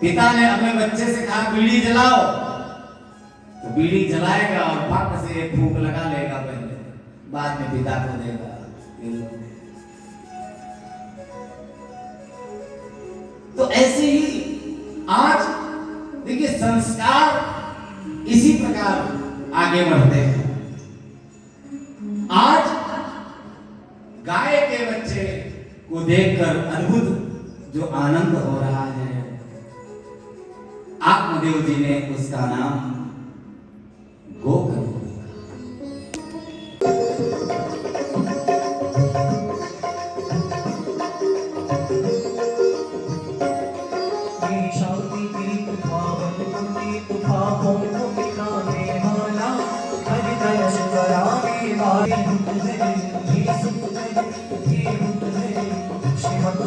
पिता ने अपने बच्चे से कहा बीड़ी जलाओ, तो बीड़ी जलाएगा और पक से एक फूंक लगा लेगा, पहले बाद में पिता को देगा। तो ऐसे ही आज देखिए संस्कार इसी प्रकार आगे बढ़ते हैं। आज गाय के बच्चे को देखकर अद्भुत जो आनंद हो रहा है, आत्मदेव जी ने उसका नाम गोकर्ण श्रीमद